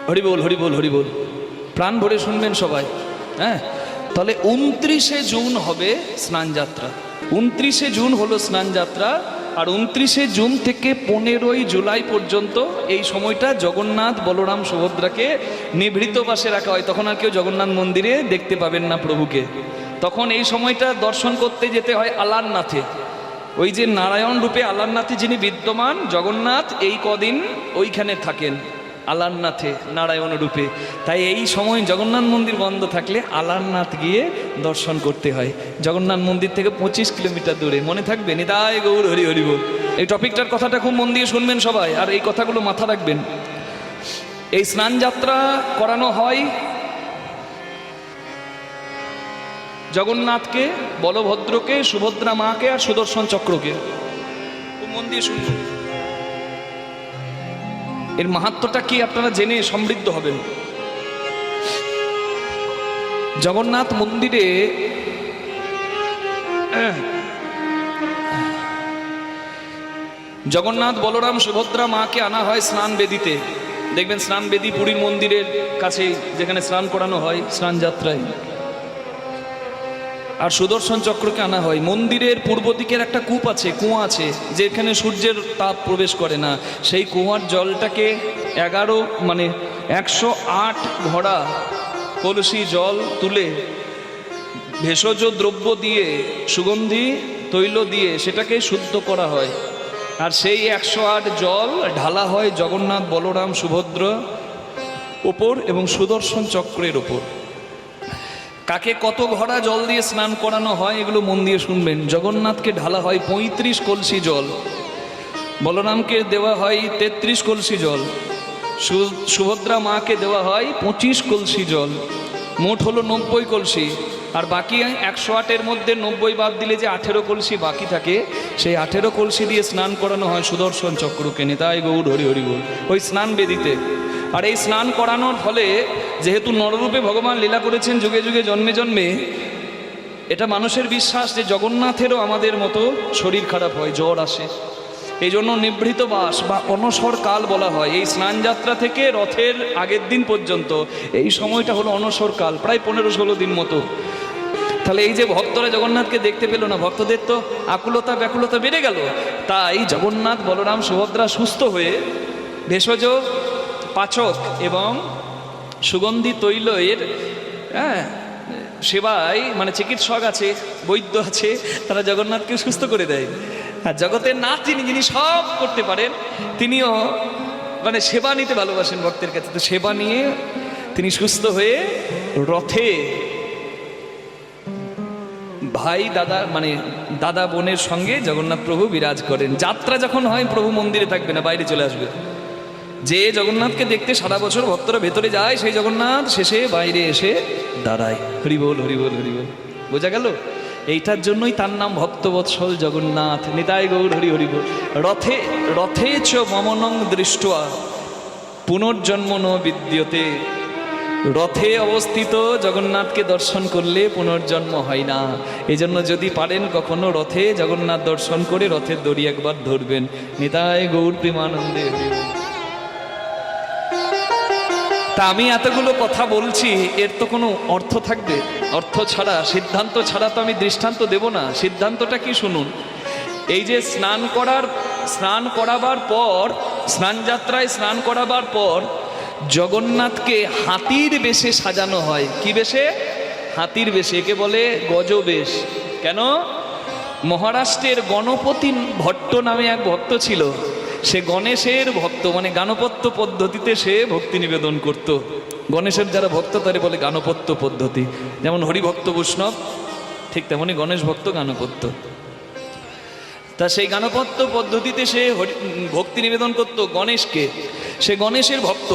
হরি বল হরি বল হরি বল, প্রাণ ভরে শুনবেন সবাই। হ্যাঁ, তাহলে 29শে জুন হবে স্নান যাত্রা। 29শে জুন হলো স্নান যাত্রা। আর 29শে জুন থেকে 15ই জুলাই পর্যন্ত এই সময়টা জগন্নাথ বলরাম সুভদ্রাকে নিভৃত বাসে রাখা হয়। তখন আর কেউ জগন্নাথ মন্দিরে দেখতে পাবেন না প্রভুকে। তখন এই সময়টা দর্শন করতে যেতে হয় আলারনাথে। ওই যে নারায়ণ রূপে আলারনাথে যিনি বিদ্যমান, জগন্নাথ এই কদিন ওইখানে থাকেন আলারনাথে নারায়ণ রূপে। তাই এই সময় জগন্নাথ মন্দির বন্ধ থাকলে আলারনাথ গিয়ে দর্শন করতে হয়। জগন্নাথ মন্দির থেকে 25 কিলোমিটার দূরে। মনে থাকবে, নিতাই গৌর হরি হরি বল। এই টপিকটার কথাটা খুব মন দিয়ে শুনবেন সবাই, আর এই কথাগুলো মাথা রাখবেন। এই স্নান যাত্রা করানো হয় জগন্নাথকে, বলভদ্রকে, সুভদ্রা মাকে আর সুদর্শন চক্রকে। খুব মন দিয়ে শুনবেন। এর মাহাত্ম্যটা কি আপনারা জেনে সমৃদ্ধ হবেন। জগন্নাথ মন্দিরে জগন্নাথ বলরাম সুভদ্রা মাকে আনা হয় স্নান বেদিতে। দেখবেন স্নান বেদি পুরীর মন্দিরের কাছে, যেখানে স্নান করানো হয় স্নান যাত্রায়। আর সুদর্শন চক্রকে আনা হয় মন্দিরের পূর্ব দিকের একটা কূপ আছে, কুয়া আছে, যেখানে সূর্যের তাপ প্রবেশ করে না। সেই কুয়ার জলটাকে 108 ভরা কলসি জল তুলে ভেষজ দ্রব্য দিয়ে, সুগন্ধি তৈল দিয়ে সেটাকে শুদ্ধ করা হয়। আর সেই 108 জল ঢালা হয় জগন্নাথ বলরাম সুভদ্রা ওপর এবং সুদর্শন চক্রের ওপর। কাকে কত ঘড়া জল দিয়ে স্নান করানো হয় এগুলো মন দিয়ে শুনবেন। জগন্নাথকে ঢালা হয় 35 কলসি জল, বলরামকে দেওয়া হয় 33 কলসি জল, সুভদ্রা মাকে দেওয়া হয় 25 কলসি জল। মোট হলো 90 কলসি। আর বাকি 108-এর মধ্যে 90 বাদ দিলে যে 18 কলসি বাকি থাকে, সেই 18 কলসি দিয়ে স্নান করানো হয় সুদর্শন চক্রকে। নিতাই গৌর হরি হরি বল, ওই স্নান বেদিতে। আর এই স্নান করানোর ফলে, যেহেতু নররূপে ভগবান লীলা করেছেন যুগে যুগে জন্মে জন্মে, এটা মানুষের বিশ্বাস যে জগন্নাথেরও আমাদের মতো শরীর খারাপ হয়, জ্বর আসে। এই জন্য নিভৃত বাস বা অনসর কাল বলা হয়। এই স্নান যাত্রা থেকে রথের আগের দিন পর্যন্ত এই সময়টা হলো অনসর কাল, প্রায় 15-16 দিন মতো। তাহলে এই যে ভক্তরা জগন্নাথকে দেখতে পেল না, ভক্তদের তো আকুলতা ব্যাকুলতা বেড়ে গেল। তাই জগন্নাথ বলরাম সুভদ্রা সুস্থ হয়ে ভেষজ পাচক এবং সুগন্ধি তৈলের সেবায়, মানে চিকিৎসক আছে, বৈদ্য আছে, তারা জগন্নাথকে সুস্থ করে দেয়। আর জগতের নাথ যিনি সব করতে পারেন, তিনিও মানে সেবা নিতে ভালোবাসেন ভক্তের কাছে। তো সেবা নিয়ে তিনি সুস্থ হয়ে রথে ভাই দাদা, মানে দাদা বোনের সঙ্গে জগন্নাথ প্রভু বিরাজ করেন। যাত্রা যখন হয় প্রভু মন্দিরে থাকবে না, বাইরে চলে আসবে। যে জগন্নাথকে দেখতে সারা বছর ভক্তরা ভেতরে যায়, সেই জগন্নাথ শেষে বাইরে এসে দাঁড়ায়। হরি বল হরি বল হরি বল। বোঝা গেল? এইটার জন্যই তার নাম ভক্তবৎসল জগন্নাথ। নিতাই গৌর হরি হরি বল। রথে চ মমনং দৃষ্ট্বা পুনর্জন্ম ন বিদ্যতে। রথে অবস্থিত জগন্নাথকে দর্শন করলে পুনর্জন্ম হয় না। এই জন্য যদি পারেন কখনো রথে জগন্নাথ দর্শন করে রথের দড়ি একবার ধরবেন। নিতাই গৌর প্রেমানন্দে হরি বল। তা আমি এতগুলো কথা বলছি, এর তো কোনো অর্থ থাকবে? অর্থ ছাড়া, সিদ্ধান্ত ছাড়া তো আমি দৃষ্টান্ত দেব না। সিদ্ধান্তটা কি শুনুন। এই যে স্নান করাবার পর, স্নান যাত্রায় স্নান করাবার পর জগন্নাথকে হাতির বেশে সাজানো হয়। কি বেশে? হাতির বেশে। একে বলে গজবেশ। কেন? মহারাষ্ট্রের গণপতি ভট্ট নামে এক ভক্ত ছিল। সে গণেশের ভক্ত, মানে গানপত্য পদ্ধতিতে সে ভক্তি নিবেদন করত। গণেশের যারা ভক্ত তারে বলে গানপত্য পদ্ধতি। যেমন হরিভক্ত বৈষ্ণব, ঠিক তেমনই গণেশ ভক্ত গানপত্য। তা সেই গানপত্য পদ্ধতিতে সে ভক্তি নিবেদন করত গণেশকে। সে গণেশের ভক্ত।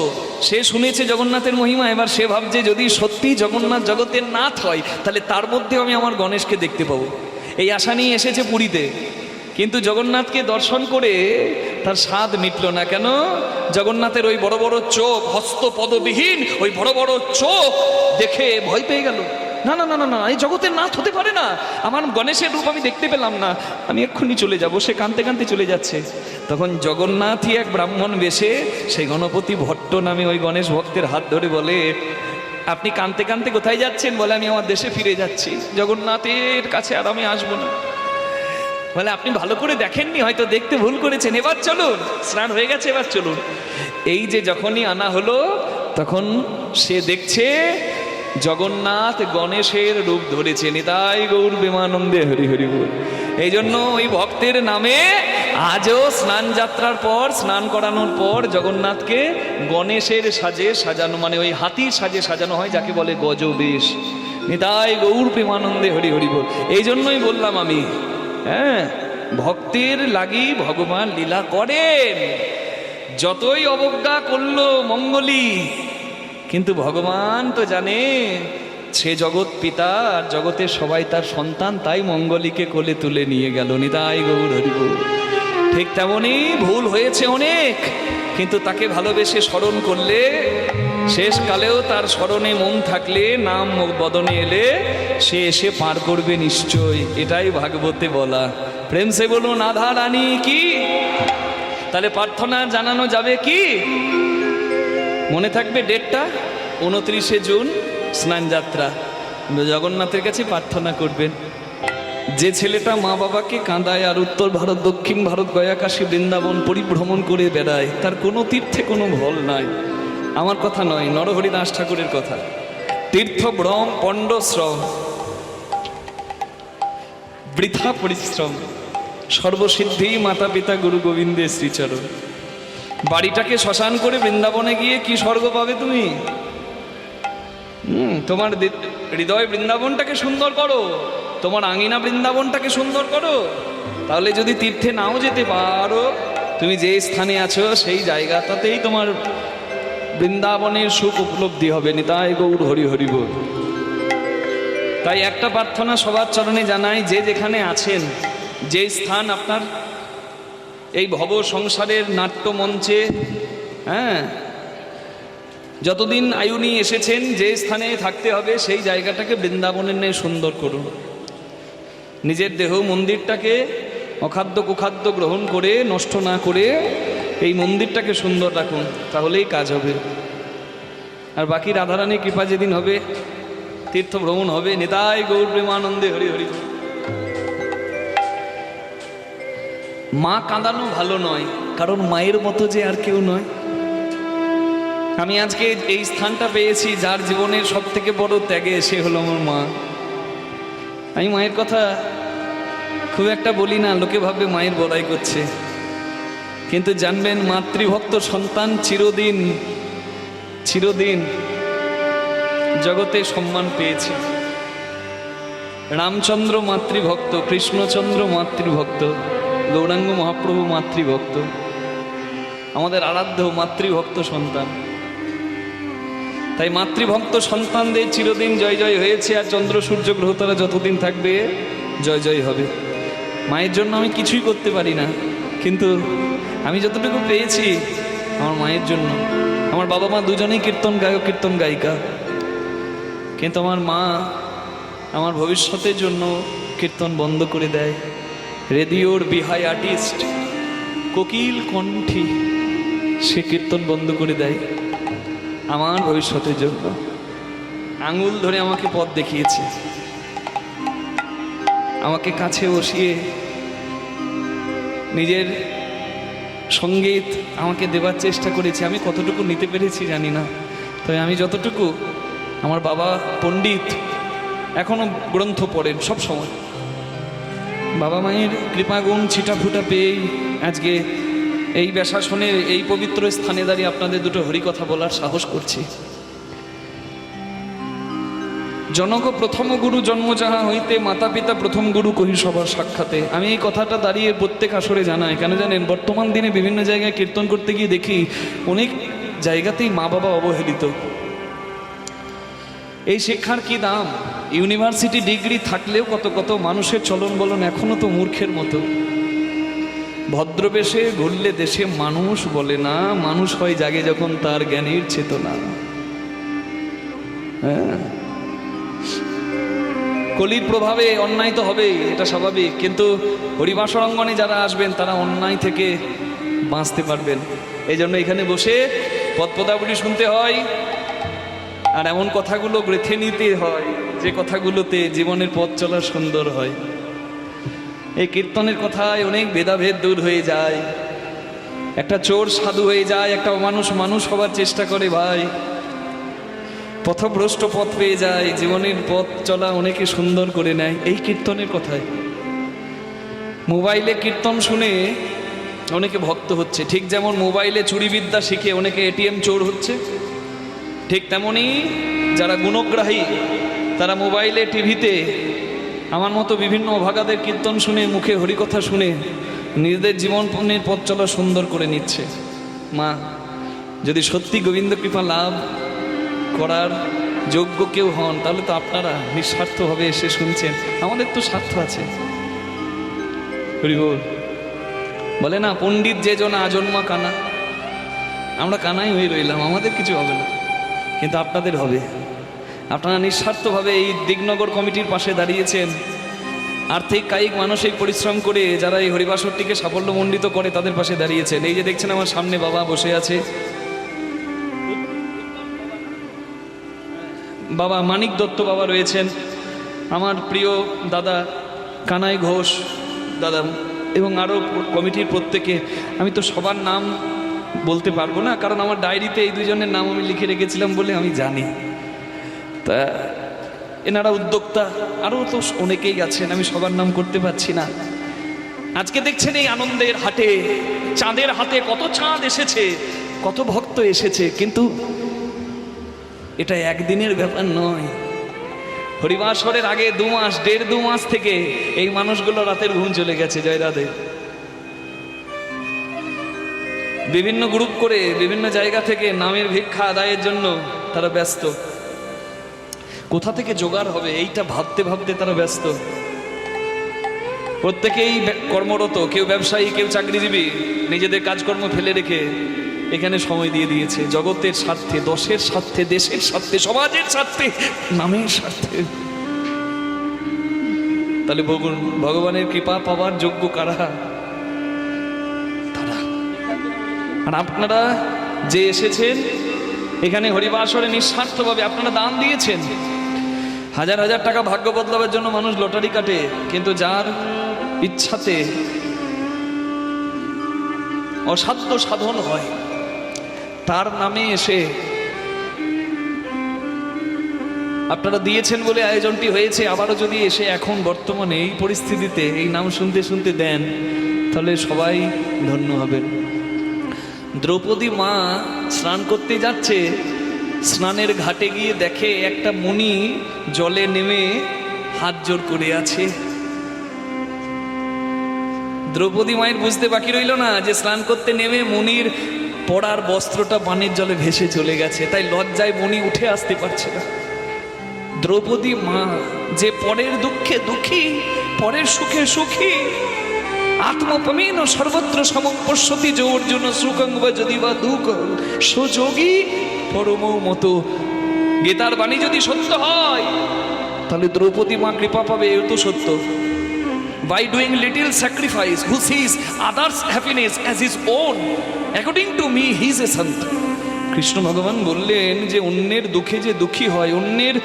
সে শুনেছে জগন্নাথের মহিমা। এবার সে ভাবছে যদি সত্যি জগন্নাথ জগতের নাথ হয়, তাহলে তার মধ্যে আমি আমার গণেশকে দেখতে পাবো। এই আশা নিয়ে এসেছে পুরীতে। কিন্তু জগন্নাথকে দর্শন করে তার স্বাদ মিটল না। কেন? জগন্নাথের ওই বড় বড় চোখ, হস্ত পদবিহীন ওই বড় বড় চোখ দেখে ভয় পেয়ে গেল। না না না না না, এই জগতের নাথ হতে পারে না, আমার গণেশের রূপ আমি দেখতে পেলাম না, আমি এক্ষুনি চলে যাব। সে কাঁদতে কাঁদতে চলে যাচ্ছে। তখন জগন্নাথই এক ব্রাহ্মণ বেশে সেই গণপতি ভট্ট নামে ওই গণেশ ভক্তের হাত ধরে বলে, আপনি কাঁদতে কাঁদতে কোথায় যাচ্ছেন? বলে, আমি আমার দেশে ফিরে যাচ্ছি, জগন্নাথের কাছে আর আমি আসবো না। বলে, আপনি ভালো করে দেখেননি, হয়তো দেখতে ভুল করেছেন, এবার চলুন, স্নান হয়ে গেছে, এবার চলুন। এই যে যখনই আনা হলো, তখন সে দেখছে জগন্নাথ গণেশের রূপ ধরেছে। নিতাই গৌর প্রেমানন্দে হরি হরি বল। এই জন্য ওই ভক্তের নামে আজও স্নান যাত্রার পর, স্নান করানোর পর জগন্নাথকে গণেশের সাজে সাজানো, মানে ওই হাতির সাজে সাজানো হয়, যাকে বলে গজবেশ। নিতাই গৌর প্রেমানন্দে হরি হরি বল। এই জন্যই বললাম আমি, হ্যাঁ, ভক্তের লাগি ভগবান লীলা করেন। যতই অবজ্ঞা করলো মঙ্গলী, কিন্তু ভগবান তো জানে সে জগৎ পিতা, আর জগতের সবাই তার সন্তান, তাই মঙ্গলীকে কোলে তুলে নিয়ে গেল। নিতাই গৌর হরি বল। ঠিক তেমনই ভুল হয়েছে অনেক, কিন্তু তাকে ভালোবেসে স্মরণ করলে, শেষকালেও তার স্মরণে মন থাকলে, নাম বদনে এলে সে এসে পার করবে নিশ্চয়। এটাই ভাগবতে বলা। প্রেম সে বলুন রাধা রানী কি। তাহলে প্রার্থনা জানানো যাবে কি? মনে থাকবে ডেটটা, 29শে জুন স্নান যাত্রা। জগন্নাথের কাছে প্রার্থনা করবেন, যে ছেলেটা মা বাবাকে কাঁদায় আর উত্তর ভারত, দক্ষিণ ভারত, গয়া, কাশী, বৃন্দাবন পরিভ্রমণ করে বেড়ায়, তার কোনো তীর্থে কোনো ফল নাই। আমার কথা নয়, নরহরি দাস ঠাকুরের কথা। তীর্থ ভ্রম পণ্ডশ্রম, বৃথা পরিশ্রম, সর্বসিদ্ধি মাতা পিতা গুরু গোবিন্দের শ্রীচরণ। বাড়িটাকে শ্মশান করে বৃন্দাবনে গিয়ে কি স্বর্গ পাবে তুমি? তোমার হৃদয় বৃন্দাবনটাকে সুন্দর করো, তোমার আঙিনা বৃন্দাবনটাকে সুন্দর করো। তাহলে যদি তীর্থে নাও যেতে পারো, তুমি যে স্থানে আছো সেই জায়গাটাতেই তোমার বৃন্দাবনের সুখ উপলব্ধি হবে। নিতাই গৌর হরি হরি বল। তাই একটা প্রার্থনা সবার চরণে জানাই, যে যেখানে আছেন, যে স্থান আপনার এই ভব সংসারের নাট্যমঞ্চে, হ্যাঁ, যতদিন আয়ু নিয়ে এসেছেন, যে স্থানে থাকতে হবে সেই জায়গাটাকে বৃন্দাবনের ন্যায় সুন্দর করুন। নিজের দেহ মন্দিরটাকে অখাদ্য কুখাদ্য গ্রহণ করে, নষ্ট না করে এই মন্দিরটাকে সুন্দর রাখুন, তাহলেই কাজ হবে। আর বাকি রাধারানী কৃপা যেদিন হবে, তীর্থ ভ্রমণ হবে। নিতাই গৌর প্রেমানন্দে হরি হরি। মা কাঁদানো ভালো নয়, কারণ মায়ের মতো যে আর কেউ নয়। আমি আজকে এই স্থানটা পেয়েছি, যার জীবনের সব থেকে বড় ত্যাগে, সে হলো আমার মা। আমি মায়ের কথা খুব একটা বলি না, লোকে ভাববে মায়ের বড়াই করছে, কিন্তু জানবেন মাতৃভক্ত সন্তান চিরদিন চিরদিন জগতে সম্মান পেয়েছে। রামচন্দ্র মাতৃভক্ত, কৃষ্ণচন্দ্র মাতৃভক্ত, গৌরাঙ্গ মহাপ্রভু মাতৃভক্ত, আমাদের আরাধ্য মাতৃভক্ত সন্তান। তাই মাতৃভক্ত সন্তানদের চিরদিন জয় জয় হয়েছে, আর চন্দ্র সূর্য গ্রহ তারা যতদিন থাকবে জয় জয় হবে। মায়ের জন্য আমি কিছুই করতে পারি না, কিন্তু আমি যতটুকু পেয়েছি আমার মায়ের জন্য। আমার বাবা মা দুজনেই কীর্তন গায়ক, কীর্তন গায়িকা, কিন্তু আমার মা আমার ভবিষ্যতের জন্য কীর্তন বন্ধ করে দেয়। রেডিওর বিহাই আর্টিস্ট, কোকিল কণ্ঠী, সে কীর্তন বন্ধ করে দেয় আমার ভবিষ্যতের জন্য। আঙুল ধরে আমাকে পথ দেখিয়েছে, আমাকে কাছে বসিয়ে নিজের সঙ্গীত আমাকে দেবার চেষ্টা করেছে। আমি কতটুকু নিতে পেরেছি জানি না, তবে আমি যতটুকু, আমার বাবা পণ্ডিত, এখনো গ্রন্থ পড়েন সব সময়। বাবা মায়ের কৃপাগুণ ছিটাফুটা পেয়েই আজকে এই ব্যাসাসনে, এই পবিত্র স্থানে দাঁড়িয়ে আপনাদের দুটো হরিকথা বলার সাহস করছি। জনক প্রথম গুরু জন্ম যাহা হইতে, মাতা পিতা প্রথম গুরু কহি সবার সাক্ষাতে। আমি এই কথাটা দাঁড়িয়ে প্রত্যেক আসরে জানাই। কেন জানেন? বর্তমান দিনে বিভিন্ন জায়গায় কীর্তন করতে গিয়ে দেখি অনেক জায়গাতেই মা বাবা অবহেলিত। এই শিক্ষার কি দাম? ইউনিভার্সিটি ডিগ্রি থাকলেও কত কত মানুষের চলন বলন এখনো তো মূর্খের মতো। ভদ্রবেশে ঘুরলে দেশে মানুষ বলে না, মানুষ হয় জাগে যখন তার জ্ঞানের চেতনা। হ্যাঁ, কলির প্রভাবে অন্যায় তো হবেই, এটা স্বাভাবিক, কিন্তু হরিবাসর অঙ্গনে যারা আসবেন তারা অন্যায় থেকে বাঁচতে পারবেন। এই জন্য এখানে বসে পদপদাবলী শুনতে হয়, আর এমন কথাগুলো গ্রেথে নিতে হয় যে কথাগুলোতে জীবনের পথ চলা সুন্দর হয়। এই কীর্তনের কথায় অনেক ভেদাভেদ দূর হয়ে যায়। একটা চোর সাধু হয়ে যায়, একটা মানুষ মানুষ হবার চেষ্টা করে ভাই, পথভ্রষ্ট পথ পেয়ে যায়, জীবনের পথ চলা অনেকে সুন্দর করে নেয় এই কীর্তনের কথায়। মোবাইলে কীর্তন শুনে অনেকে ভক্ত হচ্ছে, ঠিক যেমন মোবাইলে চুরিবিদ্যা শিখে অনেকে এটিএম চোর হচ্ছে, ঠিক তেমনি যারা গুণগ্রাহী তারা মোবাইলে টিভিতে আমার মতো বিভিন্ন অভাগাদের কীর্তন শুনে, মুখে হরিকথা শুনে নিজেদের জীবনের পথ চলা সুন্দর করে নিচ্ছে। মা, যদি সত্যি গোবিন্দ কৃপা লাভ করার যোগ্য কেউ হন, তাহলে তো আপনারা নিঃস্বার্থভাবে এসে শুনছেন। আমাদের তো স্বার্থ আছে। হরিবল বলে না, পণ্ডিত যে জন আজন্মা কানা, আমরা কানাই হয়ে রইলাম, আমাদের কিছু হবে না, কিন্তু আপনাদের হবে। আপনারা নিঃস্বার্থভাবে এই দিগনগর কমিটির পাশে দাঁড়িয়েছেন, আর্থিক কায়িক মানসিক পরিশ্রম করে যারা এই হরিবাসরটিকে সাফল্যমণ্ডিত করে তাদের পাশে দাঁড়িয়েছেন। এই যে দেখছেন আমার সামনে বাবা বসে আছে, বাবা মানিক দত্ত বাবা রয়েছেন, আমার প্রিয় দাদা কানাই ঘোষ দাদা, এবং আরও কমিটির প্রত্যেকে। আমি তো সবার নাম বলতে পারবো না, কারণ আমার ডায়েরিতে এই দুজনের নাম আমি লিখে রেখেছিলাম বলে আমি জানি। তা এনারা উদ্যোক্তা, আরও তো অনেকেই আছেন, আমি সবার নাম করতে পারছি না। আজকে দেখছেন এই আনন্দের হাটে, চাঁদের হাতে কত চাঁদ এসেছে, কত ভক্ত এসেছে, কিন্তু এটা একদিনের ব্যাপার নয়। হরিবাসরের আগে 2 মাস, 1.5-2 মাস থেকে এই মানুষগুলো রাতের ঘুম চলে গেছে। জয় রাধে। বিভিন্ন গ্রুপ করে বিভিন্ন জায়গা থেকে নামের ভিক্ষা আদায়ের জন্য তারা ব্যস্ত। কোথা থেকে জোগাড় হবে এইটা ভাবতে ভাবতে তারা ব্যস্ত। প্রত্যেকেই কর্মরত, কেউ ব্যবসায়ী, কেউ চাকরিজীবী, নিজেদের কাজকর্ম ফেলে রেখে এখানে সময় দিয়ে দিয়েছে জগতের স্বার্থে, দশের স্বার্থে, দেশের স্বার্থে, সমাজের স্বার্থে, নামের স্বার্থে। তাহলে ভগবানের কৃপা পাওয়ার যোগ্য কারা? তারা। আর আপনারা যে এসেছেন এখানে হরিবাসরে নিঃস্বার্থভাবে আপনারা দান দিয়েছেন। হাজার হাজার টাকা ভাগ্য বদলাবার জন্য মানুষ লটারি কাটে, কিন্তু যার ইচ্ছাতে অসাধ্য সাধন হয় তার নামে এসে আপনারা দিয়েছেন বলে আয়োজনটি হয়েছে। আবারও যদি এসে এখন বর্তমানে এই পরিস্থিতিতে এই নাম শুনতে শুনতে দেন, তাহলে সবাই ধন্য হবেন। দ্রৌপদী মা স্নান করতে যাচ্ছে, স্নানের ঘাটে গিয়ে দেখে একটা মুনি জলে নেমে হাত জোড় করে আছে। দ্রৌপদী মায়ের বুঝতে বাকি রইল না যে স্নান করতে নেমে মুনির পড়ার বস্ত্রটা পানির জলে ভেসে চলে গেছে, তাই লজ্জায় মুনি উঠে আসতে পারছে না। দ্রৌপদী মা যে পরের দুঃখে দুঃখী, পরের সুখে সুখী, আত্মপমেন সর্বত্র সমং পশ্যতি যে অর্জুন সুখং বা যদি বা দুঃখ সুযোগী পরম মতো। গীতার বাণী যদি সত্য হয় তাহলে দ্রৌপদী মা কৃপা পাবে, এও তো সত্য। By doing little sacrifice, who sees others' happiness as his own, according to me, he is a sant. Krishna ভগবান বললেন যে অন্যের দুঃখে যে দুঃখী হয়, অন্যের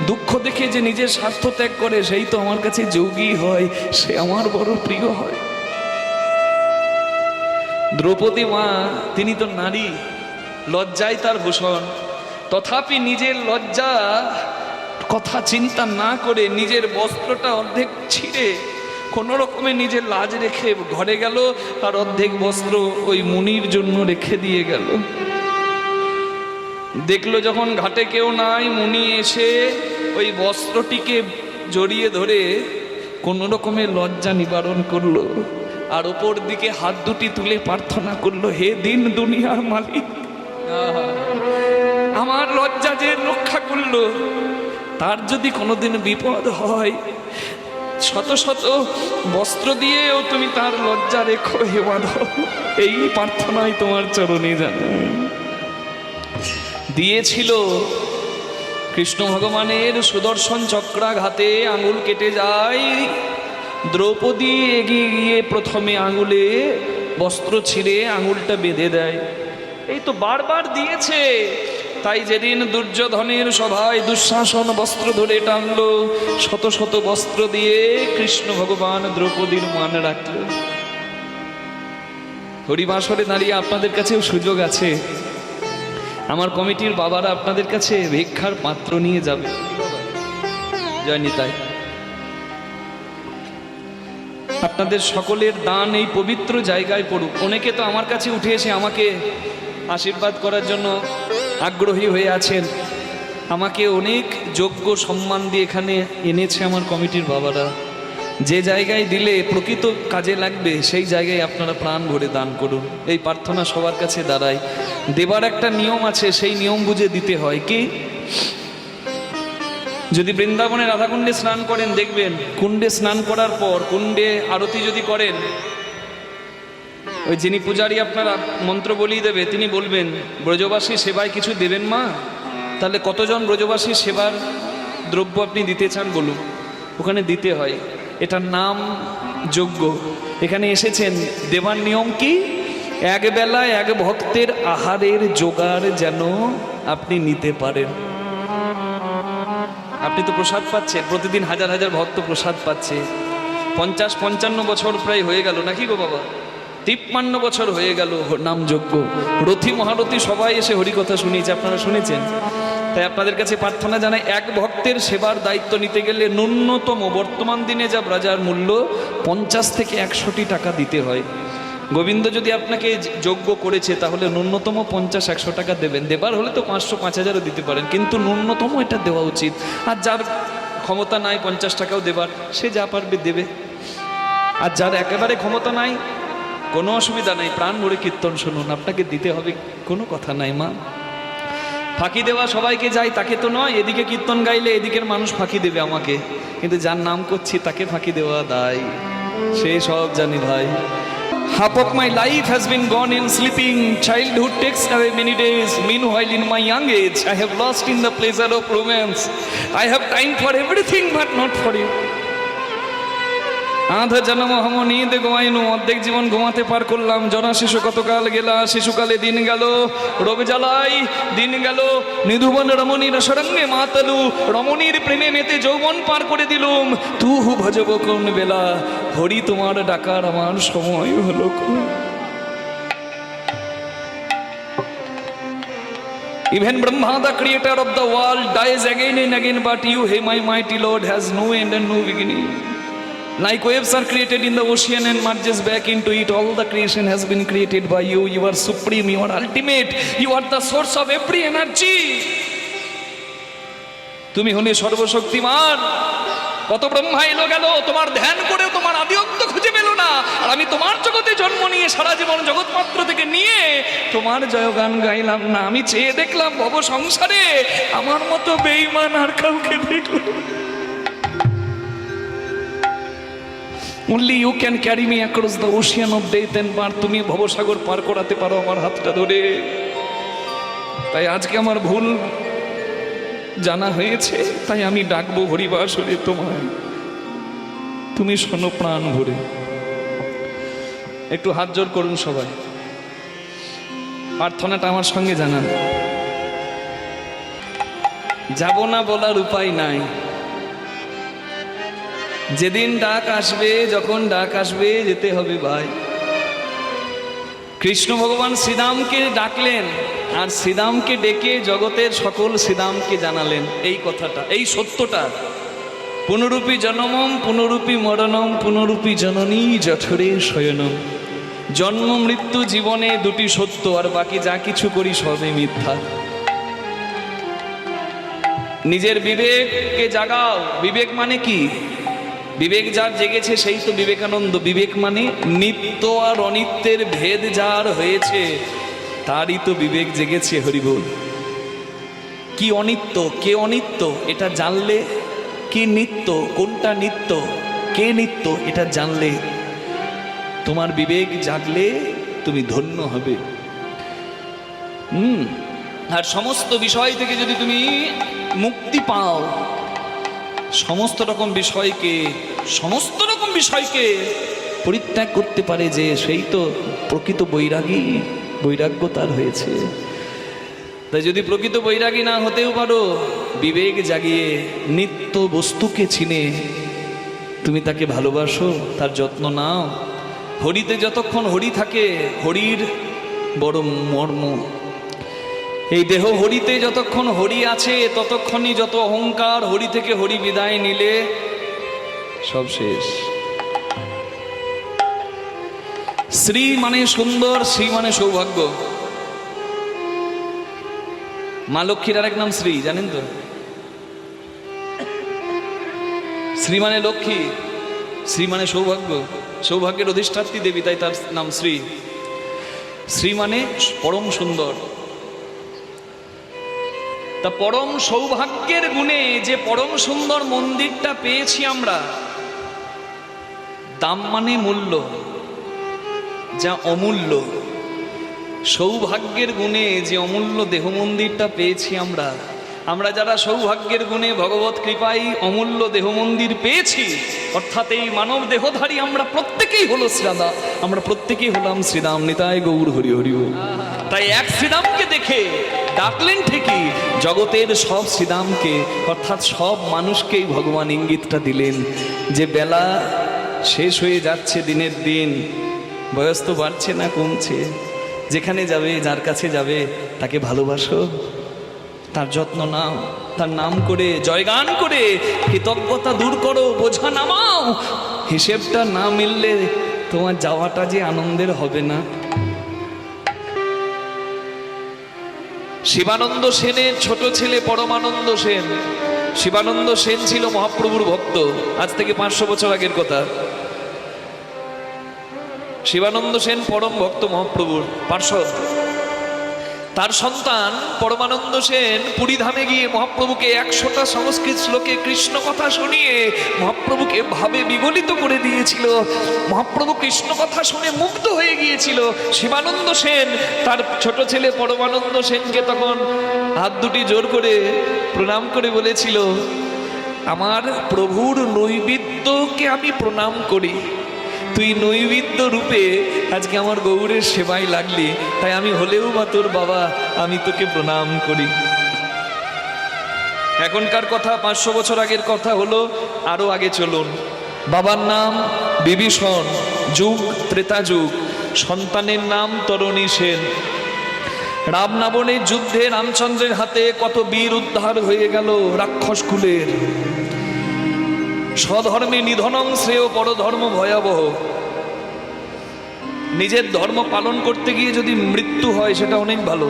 দুঃখ দেখে যে নিজের স্বার্থ ত্যাগ করে, সেই তো আমার কাছে যোগী হয়, সে আমার বড় প্রিয় হয়। দ্রৌপদী মা তিনি তো নারী, লজ্জায় তার ভূষণ, তথাপি নিজের লজ্জা কথা চিন্তা না করে নিজের বস্ত্রটা অর্ধেক ছিঁড়ে কোনো রকমে নিজের লাজ রেখে ঘরে গেল, আর অর্ধেক বস্ত্র ওই মুনির জন্য রেখে দিয়ে গেল। দেখলো যখন ঘাটে কেউ নাই, মুনি এসে ওই বস্ত্রটিকে জড়িয়ে ধরে কোনো রকমের লজ্জা নিবারণ করলো, আর ওপর দিকে হাত দুটি তুলে প্রার্থনা করলো, হে দিন দুনিয়ার মালিক, আমার লজ্জা যে রক্ষা করলো, তার যদি কোনোদিন বিপদ হয় শত শত বস্ত্র দিয়েও তুমি তার লজ্জা রেখো হে মাধব। এই প্রার্থনাই তোমার চরণে জানাই। দিয়েছিল কৃষ্ণ ভগবানের সুদর্শন চক্রাঘাতে আঙুল কেটে যায়। দ্রৌপদী এগিয়ে গিয়ে প্রথমে আঙুলে বস্ত্র ছিঁড়ে আঙুলটা বেঁধে দেয়। এই তো বারবার দিয়েছে। তাই যেদিন দুর্যোধনের সভায় দুঃশাসন বস্ত্র ধরে টানলো, শত শত বস্ত্র দিয়ে কৃষ্ণ ভগবান দ্রৌপদীর মান রাখলেন। হরিবাসরে দাঁড়িয়ে আপনাদের কাছেও সুযোগ আছে, আমার কমিটির বাবারা আপনাদের কাছে ভিক্ষার পাত্র নিয়ে যাবে। জয় নিতাই। আপনাদের সকলের দান এই পবিত্র জায়গায় পড়ুক। অনেকে তো আমার কাছে উঠে এসে আমাকে আশীর্বাদ করার জন্য আগ্রহী হয়ে আছেন। আমাকে অনেক যোগ্য সম্মান দিয়ে এখানে এনেছে আমার কমিটির বাবারা। যে জায়গায় দিলে প্রকৃত কাজে লাগবে সেই জায়গায় আপনারা প্রাণ ভরে দান করুন। এই প্রার্থনা সবার কাছে দাঁড়ায়। দেবার একটা নিয়ম আছে, সেই নিয়ম বুঝে দিতে হয়। কি? যদি বৃন্দাবনে রাধাকুণ্ডে স্নান করেন, দেখবেন কুণ্ডে স্নান করার পর কুণ্ডে আরতি যদি করেন, ওই যিনি পূজারী আপনারা মন্ত্র বলিয়ে দেবে, তিনি বলবেন ব্রজবাসী সেবায় কিছু দেবেন মা। তাহলে কতজন ব্রজবাসী সেবার দ্রব্য আপনি দিতে চান বলুন। ওখানে দিতে হয়। এটার নাম যজ্ঞ। এখানে এসেছেন দেবার নিয়ম কি? এক বেলা এক ভক্তের আহারের জোগাড় যেন আপনি নিতে পারেন। আপনি তো প্রসাদ পাচ্ছেন, প্রতিদিন হাজার হাজার ভক্ত প্রসাদ পাচ্ছে। 50-55 বছর প্রায় হয়ে গেল নাকি গো বাবা? 53 বছর হয়ে গেল নাম যজ্ঞ। রথী মহারথী সবাই এসে হরিকথা শুনিয়েছে, আপনারা শুনেছেন। তাই আপনাদের কাছে প্রার্থনা জানাই, এক ভক্তের সেবার দায়িত্ব নিতে গেলে ন্যূনতম বর্তমান দিনে যা বাজার মূল্য 50 থেকে 100 টাকা দিতে হয়। গোবিন্দ যদি আপনাকে যোগ্য করেছে তাহলে ন্যূনতম 50-100 টাকা দেবেন। দেবার হলে তো 500-5000ও দিতে পারেন, কিন্তু ন্যূনতম এটা দেওয়া উচিত। আর যার ক্ষমতা নাই 50 টাকাও দেবার, সে যা পারবে দেবে। আর যার একেবারে ক্ষমতা নাই, কোনো অসুবিধা নাই, প্রাণ ভরে কীর্তন শুনুন, আপনাকে দিতে হবে, কোনো কথা নাই মা। ফাঁকি দেওয়া সবাইকে যায় তাকে তো নয়। এদিকে কীর্তন গাইলে এদিকের মানুষ ফাঁকি দেবে আমাকে, কিন্তু যার নাম করছি তাকে ফাঁকি দেওয়া দায়, সে সব জানি ভাই। Half of my life has been gone in sleeping. Childhood takes away many days. Meanwhile, in my young age, I have lost in the pleasure of romance. I have time for everything, but not for you. আধ জন্ম হম নিদ গোয়াইনু, অর্ধেক জীবন ঘুমাতে পার করলাম। জনা শিশু কতকাল গেলা, শিশুকালে দিন গেল রোগ জ্বালাই, দিন গেল নিধুবন রমণীর সরঙ্গে মাতালু, রমণীর প্রেমে মেতে যৌবন পার করে দিলুম। তুহু ভজব কোন বেলা, হরি তোমার ডাকার আমার সময় হলো কোন। Even Brahma, the creator of the world, dies again and again, but you, hey my mighty Lord, has no end and no beginning. Like waves are created in the ocean and merges back into it, all the creation has been created by you. You are supreme, you are ultimate, you are the source of every energy. তুমি হলে সর্বশক্তিমান। কত ব্রহ্মা এলো গেল, তোমার ধ্যান করে তোমার আদি অন্ত খুঁজে পেল না। আর আমি তোমার জগতে জন্ম নিয়ে সারা জীবন জগৎপাত্র থেকে নিয়ে তোমার জয়গান গাইলাম না। আমি চেয়ে দেখলাম ভব সংসারে আমার মতো বেঈমান আর কাউকে দেখলাম। Only you can carry me across the ocean of death and birth. তুমি ভবসাগর পার করাতে পারো আমার হাতটা ধরে। তাই আজকে আমার ভুল জানা হয়েছে, তাই আমি ডাকবো হরিবাসরে তোমায়, তুমি শোনো প্রাণ ভরে। একটু হাত জোর করুন সবাই, প্রার্থনাটা আমার সঙ্গে জানান। যাব না বলার উপায় নাই। যেদিন ডাক আসবে, যখন ডাক আসবে যেতে হবে ভাই। কৃষ্ণ ভগবান শ্রীরামকে ডাকলেন, আর শ্রীরামকে ডেকে জগতের সকল শ্রীরামকে জানালেন এই কথাটা, এই সত্যটা। পুনরূপী জনমম পুনরূপী মরণম পুনরূপী জননী জঠরে শয়নম। জন্ম মৃত্যু জীবনে দুটি সত্য, আর বাকি যা কিছু করি সবই মিথ্যা। নিজের বিবেককে জাগাও। বিবেক মানে কি? বিবেক যার জেগেছে সেই তো বিবেকানন্দ। বিবেক মানে নিত্য আর অনিত্যের ভেদ যার হয়েছে তারই তো বিবেক জেগেছে। হরিবোল। কি অনিত্য, কে অনিত্য এটা জানলে, কি নিত্য, কোনটা নিত্য, কে নিত্য এটা জানলে, তোমার বিবেক জাগলে তুমি ধন্য হবে। আর সমস্ত বিষয় থেকে যদি তুমি মুক্তি পাও, সমস্ত রকম বিষয়কে পরিত্যাগ করতে পারে যে, সেই তো প্রকৃত বৈরাগ্য তার হয়েছে। তাই যদি প্রকৃত বৈরাগী না হতেও পারো, বিবেক জাগিয়ে নিত্য বস্তুকে চিনে তুমি তাকে ভালোবাসো, তার যত্ন নাও। হরিতে যতক্ষণ হরি থাকে, হরির বড় মর্ম। এই দেহ হরিতে যতক্ষণ হরি আছে, ততক্ষণই যত অহংকার, হরি থেকে হরি বিদায় নিলে সব শেষ। শ্রী মানে সুন্দর, শ্রী মানে সৌভাগ্য। মা লক্ষ্মীর আরেক নাম শ্রী, জানেন তো? শ্রী মানে লক্ষ্মী, শ্রী মানে সৌভাগ্য, সৌভাগ্যের অধিষ্ঠাত্রী দেবী, তাই তার নাম শ্রী। শ্রী মানে পরম সুন্দর। তা পরম সৌভাগ্যের গুণে যে পরম সুন্দর মন্দিরটা পেয়েছি আমরা, দাম মানে মূল্য, যা অমূল্য। সৌভাগ্যের গুণে যে অমূল্য দেহ মন্দিরটা পেয়েছি আমরা যারা সৌভাগ্যের গুণে ভগবত কৃপায় অমূল্য দেহ মন্দির পেয়েছি, অর্থাৎ এই মানব দেহধারী আমরা প্রত্যেকেই হলো শ্রীরাম, আমরা প্রত্যেকেই হলাম শ্রীরাম। নিতাই গৌর হরি হরি বল। তাই এক শ্রীরামকে দেখে ডাকলেন ঠিকই, জগতের সব শ্রীরামকে, অর্থাৎ সব মানুষকেই ভগবান ইঙ্গিতটা দিলেন যে বেলা শেষ হয়ে যাচ্ছে, দিনের দিন, বয়স তো বাড়ছে না, কমছে। যেখানে যাবে, যার কাছে যাবে, তাকে ভালোবাসো, তার যত্ন নাও, তার নাম করে জয়গান করে কৃতজ্ঞতা দূর করো, বোঝা নামাও। হিসেবটা না মিললে তোমার যাওয়াটা যে আনন্দের হবে না। শিবানন্দ সেনের ছোট ছেলে পরমানন্দ সেন, শিবানন্দ সেন ছিল মহাপ্রভুর ভক্ত। আজ থেকে 500 বছর আগের কথা। শিবানন্দ সেন পরম ভক্ত মহাপ্রভুর পার্শ্বদ। তার সন্তান পরমানন্দ সেন পুরীধামে গিয়ে মহাপ্রভুকে 100টা সংস্কৃত শ্লোকে কৃষ্ণ কথা শুনিয়ে মহাপ্রভুকে ভাবে বিগলিত করে দিয়েছিল। মহাপ্রভু কৃষ্ণ কথা শুনে মুগ্ধ হয়ে গিয়েছিল। শিবানন্দ সেন তার ছোট ছেলে পরমানন্দ সেনকে তখন হাত দুটি জোর করে প্রণাম করে বলেছিল, আমার প্রভুর নৈবেদ্যকে আমি প্রণাম করি, তুই নৈবেদ্য রূপে আজকে আমার গৌরের সেবায় লাগলি, তাই আমি হলেও বা তোর বাবা, আমি তোকে প্রণাম করি। এখনকার কথা 500 বছর আগের কথা হলো, আরো আগে চলুন। বাবার নাম বিভীষণ, যুগ ত্রেতা যুগ, সন্তানের নাম তরণী সেন। রাম রাবণের যুদ্ধে রামচন্দ্রের হাতে কত বীর উদ্ধার হয়ে গেল রাক্ষস কুলের। স্বধর্মে নিধনং শ্রেয়, পরধর্ম ভয়াবহ। নিজের ধর্ম পালন করতে গিয়ে যদি মৃত্যু হয় সেটা অনেক ভালো।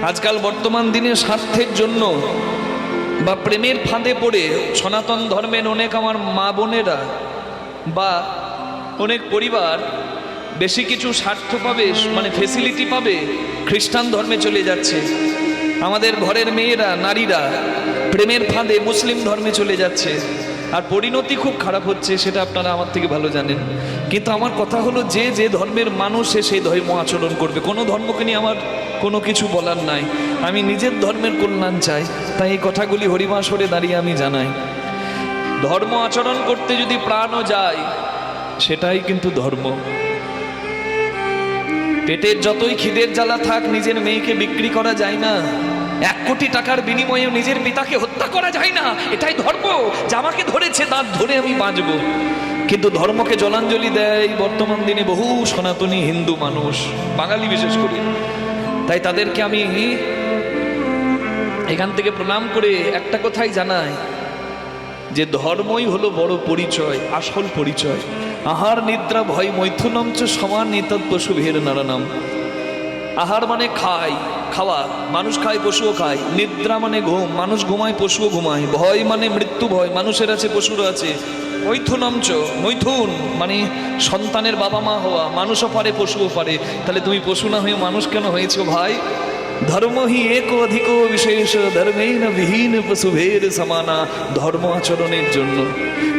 আজকাল বর্তমান দিনে স্বার্থের জন্য বা প্রেমের ফাঁদে পড়ে সনাতন ধর্মের অনেক আমার মা বোনেরা বা অনেক পরিবার বেশি কিছু স্বার্থ পাবে, মানে ফেসিলিটি পাবে, খ্রিস্টান ধর্মে চলে যাচ্ছে। আমাদের ঘরের মেয়েরা, নারীরা প্রেমের ফাঁদে মুসলিম ধর্মে চলে যাচ্ছে, আর পরিণতি খুব খারাপ হচ্ছে, সেটা আপনারা আমার থেকে ভালো জানেন। কিন্তু আমার কথা হলো, যে যে ধর্মের মানুষ সে সেই ধর্ম আচরণ করবে। কোনো ধর্মকে নিয়ে আমার কোনো কিছু বলার নাই, আমি নিজের ধর্মের কল্যাণ চাই, তাই এই কথাগুলি হরিবাসরে দাঁড়িয়ে আমি জানাই। ধর্ম আচরণ করতে যদি প্রাণও যায়, সেটাই কিন্তু ধর্ম। পেটের যতই খিদের জ্বালা থাক, নিজের মেয়েকে বিক্রি করা যায় না। 1 কোটি টাকার বিনিময়ে নিজের পিতাকে হত্যা করা যায় না। এটাই ধর্ম, যে আমাকে ধরেছে তার ধরে আমি বাঁচব। কিন্তু ধর্মকে জলাঞ্জলি দেয় বর্তমান দিনে বহু সনাতনী হিন্দু মানুষ, বাঙালি বিশেষ করে। তাই তাদেরকে আমি এখান থেকে প্রণাম করে একটা কথাই জানাই, যে ধর্মই হলো বড় পরিচয়, আসল পরিচয়। আহার নিদ্রা ভয় মৈথুনম চ সমান নিতৎ পশুভের নারানাম। আহার মানে খাওয়া, মানুষ খায়, পশুও খায়। নিদ্রা মানে ঘুম, মানুষ ঘুমায়, পশুও ঘুমায়। ভয় মানে মৃত্যু ভয়, মানুষের আছে, পশুরও আছে। মৈথুনম চ, মৈথুন মানে সন্তানের বাবা মা হওয়া, মানুষও পারে, পশুও পারে। তাহলে তুমি পশু না হয়ে মানুষ কেন হয়েছো ভাই? ধর্ম হি এক অধিক বিশেষ ধর্মেন বিহীন পশুভের সমানা। ধর্ম আচরণের জন্য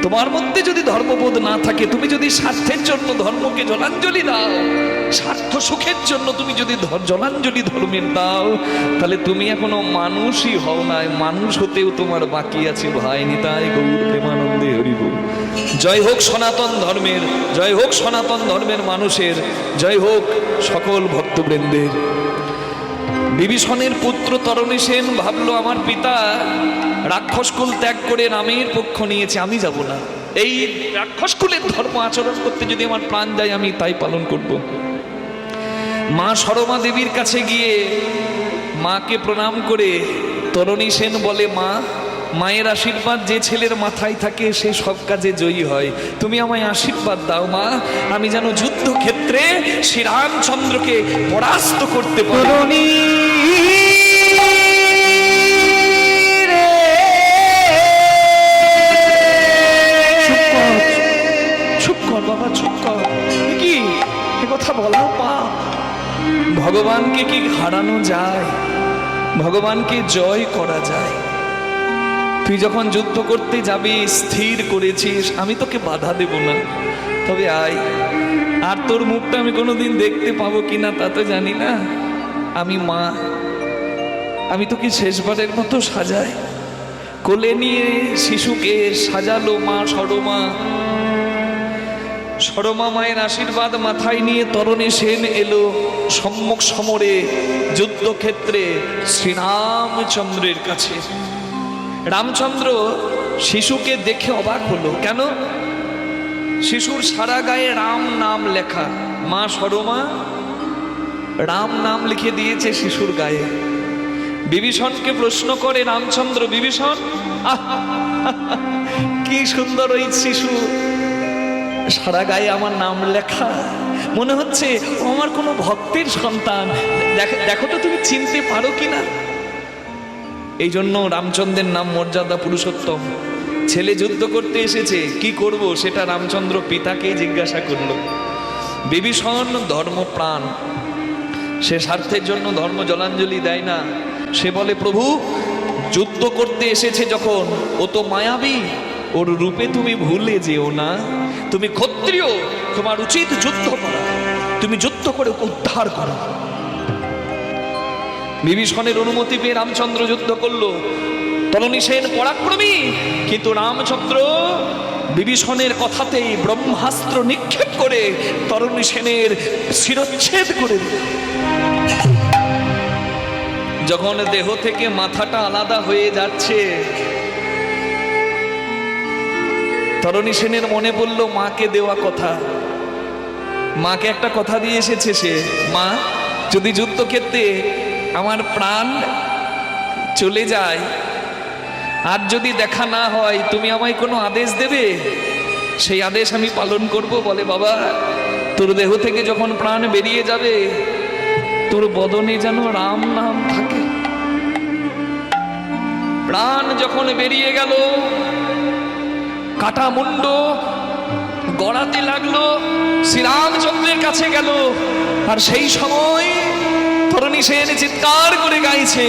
তোমার মধ্যে যদি ধর্মবোধ না থাকে, তুমি যদি স্বার্থের জন্য ধর্মকে জলাঞ্জলি দাও, স্বার্থ সুখের জন্য তুমি যদি জলাঞ্জলি ধর্মের দাও, তাহলে তুমি এখনো মানুষই হও নাই। মানুষ হতেও তোমার বাকি আছে ভাই। নিতাই গৌর প্রেমানন্দে হরি বল। জয় হোক সনাতন ধর্মের, জয় হোক সনাতন ধর্মের মানুষের, জয় হোক সকল ভক্তবৃন্দের। বিভীষণের পুত্র তরণী সেন ভাবলো আমার পিতা রাক্ষসকুল ত্যাগ করে রামের পক্ষ নিয়েছে, আমি যাব না। এই রাক্ষসকুলের ধর্ম আচরণ করতে যদি আমার প্রাণ যায়, আমি তাই পালন করব। মা সরমা দেবীর কাছে গিয়ে মাকে প্রণাম করে তরণী সেন বলে, মা, মায়ের আশীর্বাদ যে ছেলের মাথায় থাকে সে সব কাজে জয়ী হয়। তুমি আমায় আশীর্বাদ দাও মা, আমি যেন যুদ্ধক্ষেত্রে শ্রীরামচন্দ্রকে পরাস্ত করতে পারি। চুপ কর বাবা, চুপ কর। কি কথা বলা পাপ? ভগবানকে কি হারানো যায়? ভগবানকে জয় করা যায়। তুই যখন যুদ্ধ করতে যাবি, স্থির করেছিস আমি তোকে বাধা দেব না, তবে আয়। আর তোর মুখটা আমি কোনোদিন দেখতে পাবো কিনা তা তো জানি না। আমি মা, আমি তোকে শেষবারের মতো সাজাই। কোলে নিয়ে শিশুকে সাজালো মা সরমা। সরমা মায়ের আশীর্বাদ মাথায় নিয়ে তরণী সেন এলো সম্মুখ সমরে যুদ্ধক্ষেত্রে শ্রীরামচন্দ্রের কাছে। রামচন্দ্র শিশুকে দেখে অবাক হলো। কেন? শিশুর সারা গায়ে রাম নাম লেখা। মা সরমা রাম নাম লিখে দিয়েছে শিশুর গায়ে। বিভীষণকে প্রশ্ন করে রামচন্দ্র, বিভীষণ কি সুন্দর ওই শিশু, সারা গায়ে আমার নাম লেখা, মনে হচ্ছে আমার কোনো ভক্তের সন্তান। দেখো তো তুমি চিনতে পারো কিনা। এই জন্য রামচন্দ্রের নাম মর্যাদা পুরুষোত্তম। ছেলে যুদ্ধ করতে এসেছে, কি করব সেটা রামচন্দ্র পিতাকে জিজ্ঞাসা করল। বিভীষণ ধর্মপ্রাণ, সে স্বার্থের জন্য ধর্ম জলাঞ্জলি দেয় না। সে বলে, প্রভু যুদ্ধ করতে এসেছে যখন, ও তো মায়াবী, ওর রূপে তুমি ভুলে যেও না। তুমি ক্ষত্রিয়, তোমার উচিত যুদ্ধ করা, তুমি যুদ্ধ করে উদ্ধার করো। বিভীষণের অনুমতি পেয়ে রামচন্দ্র যুদ্ধ করলো। তরণী সেন পরাক্রমী, কিন্তু রামচন্দ্র বিভীষণের কথাতেই ব্রহ্মাস্ত্র নিক্ষেপ করে তরণী সেনের শিরচ্ছেদ করে দিল। যখন দেহ থেকে মাথাটা আলাদা হয়ে যাচ্ছে, তরণী সেনের মনে পড়ল মাকে দেওয়া কথা। মাকে একটা কথা দিয়ে এসেছে সে, মা, যদি যুদ্ধক্ষেত্রে আমার প্রাণ চলে যায় আর যদি দেখা না হয়, তুমি আমায় কোনো আদেশ দেবে? সেই আদেশ আমি পালন করব। বলে, বাবা, তোর দেহ থেকে যখন প্রাণ বেরিয়ে যাবে, তোর বদনে যেন রাম নাম থাকে। প্রাণ যখন বেরিয়ে গেল, কাটা মুন্ড গড়াতে লাগলো, শ্রীরামচন্দ্রের কাছে গেল। আর সেই সময় তরণী সেন চিৎকার করে গাইছে,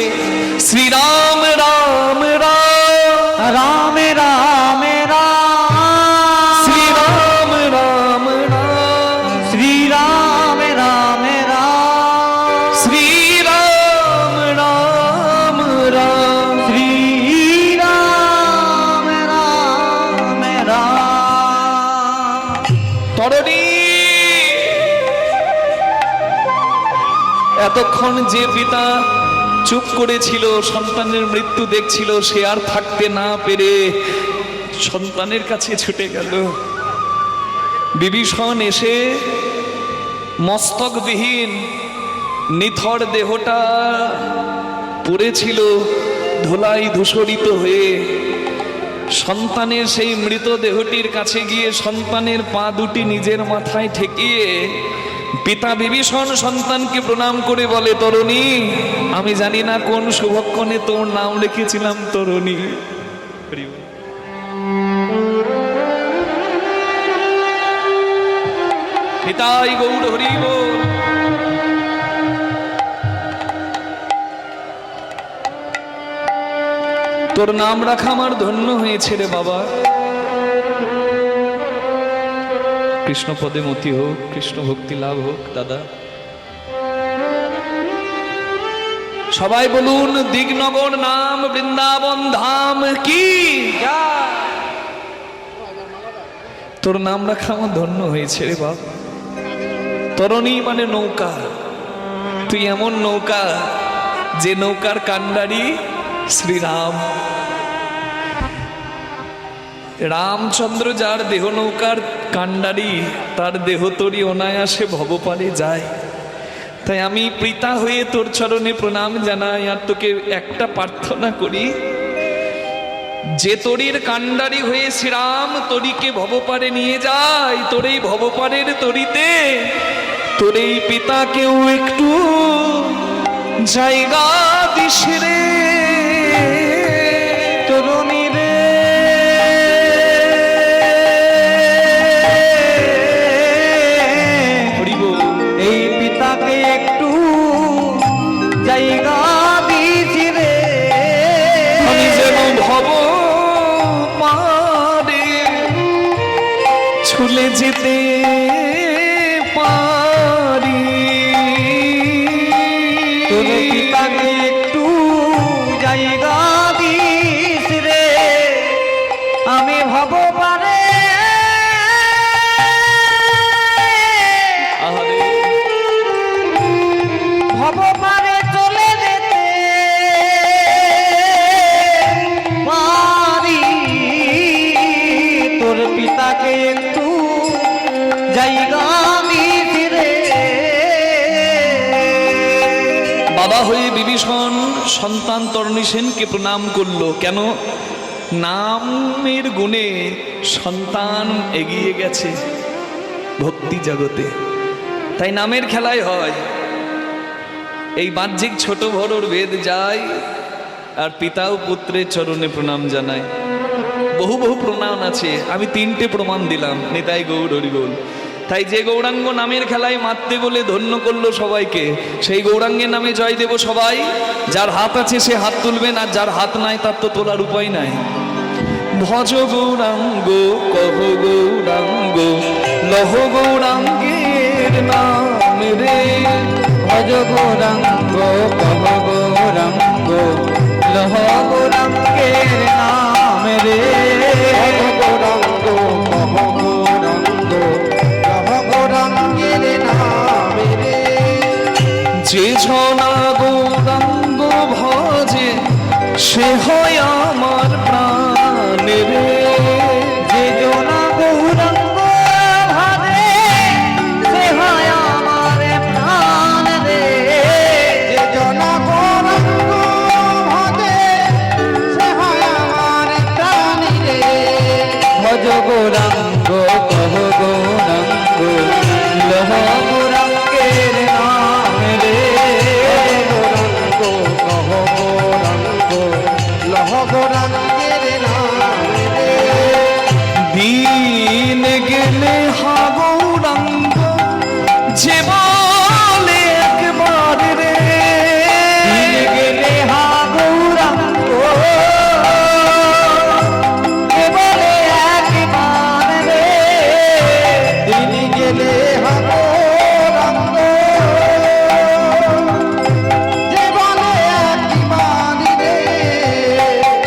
শ্রীরাম রাম রাম রাম রাম রাম, শ্রীরাম রাম রাম শ্রীরাম রাম রাম, শ্রীরাম রাম রাম শ্রীরাম রাম রাম। তরণী এতক্ষণ যে পিতা চুপ করেছিল, সন্তানের মৃত্যু দেখছিল, সে আর থাকতে না পেরে সন্তানের কাছে ছুটে গেল। বিভীষণ এসে মস্তকবিহীন নিথর দেহটা পড়েছিল ধুলাই ধূসরিত হয়ে, সন্তানের সেই মৃত দেহটির কাছে গিয়ে সন্তানের পা দুটি নিজের মাথায় ঠেকিয়ে পিতা বিভীষণ সন্তানকে প্রণাম করে বলে, তরণী, আমি জানি না কোন শুভক্ষণে তোর নাম লিখেছিলাম তরণী। পিতাই গৌর হরি বল। তোর নাম রাখা আমার ধন্য হয়েছে রে বাবা। কৃষ্ণ পদে মতি হোক, কৃষ্ণ ভক্তি লাভ হোক। দাদা সবাই বলুন, দিগনগর নাম বৃন্দাবন ধাম কি। তোর নাম রাখা আমার ধন্য হয়েছে রে বাবা। তরণী মানে নৌকা, তুই এমন নৌকা যে নৌকার কান্ডারি শ্রীরাম। রামচন্দ্র যার দেহ নৌকার কান্ডারি, তার দেহ তরি অনায়াসে ভবপারে যায়। তাই আমি পিতা হয়ে তোর চরণে প্রণাম জানাই, আর তোকে একটা প্রার্থনা করি, যে তরির কান্ডারি হয়ে শ্রীরাম তরিকে ভবপারে নিয়ে যায়, তোর এই ভবপারের তরিতে তোর এই পিতাকেও একটু জায়গা দিস রে তরুণী রে। এই পিতাকে একটু জায়গা দিস রে। আমি যেন ভব পারে ছুলে যেতে পারি। তোর পিতাকে একটু জায়গা দিস রে। আমি ভব পারে ভব পারে চলে যেতে পারি। তোর পিতাকে একটু জায়গা দিস রে। বাবা হয়ে বিভীষণ সন্তান তরণী সেনকে প্রণাম করলো। কেন? নামের গুণে সন্তান এগিয়ে গেছে ভক্তি জগতে, তাই নামের খেলায় হয়। এই বাহ্যিক ছোট বড়র ভেদ যায়, আর পিতা ও পুত্রের চরণে প্রণাম জানায়। বহু বহু প্রণাম আছে, আমি 3টে প্রমাণ দিলাম। নিতাই গৌর হরিবোল। তাই যে গৌরাঙ্গ নামের খেলায় মারতে বলে ধন্য করলো সবাইকে, সেই গৌরাঙ্গের নামে জয় দেব সবাই। যার হাত আছে সে হাত তুলবেন, আর যার হাত নাই তার তো তোলার উপায় নাই। ভজ গৌরাঙ্গ কহ গৌরাঙ্গ লহ গৌরাঙ্গের নাম রে। ভজ গৌরাঙ্গ কহ গৌরাঙ্গ লহ গৌরাঙ্গের নাম রে। গৌরাঙ্গ কহ গৌরাঙ্গ লহ গৌরাঙ্গের নাম রে। যে জনা গৌরাঙ্গ ভজে সে হয় আমার প্রাণ রে। যে জনা গৌরাঙ্গ ভজে সে হয় আমার প্রাণ রে। যে জনা গৌরাঙ্গ ভজে সে হয় আমার প্রাণ রে। ভজ গৌরাঙ্গ কহ গৌরাঙ্গ লহ গৌরাঙ্গের নাম রে। গৌরাঙ্গ কহ গৌরাঙ্গ লহ গৌরাঙ্গের নাম রে। দিন গেলে হা গৌরাঙ্গ যে বলে একবার রে। দিন গেলে হা গৌরাঙ্গ যে বলে একবার রে। দিন গেলে হা গৌরাঙ্গ যে বলে একবার রে।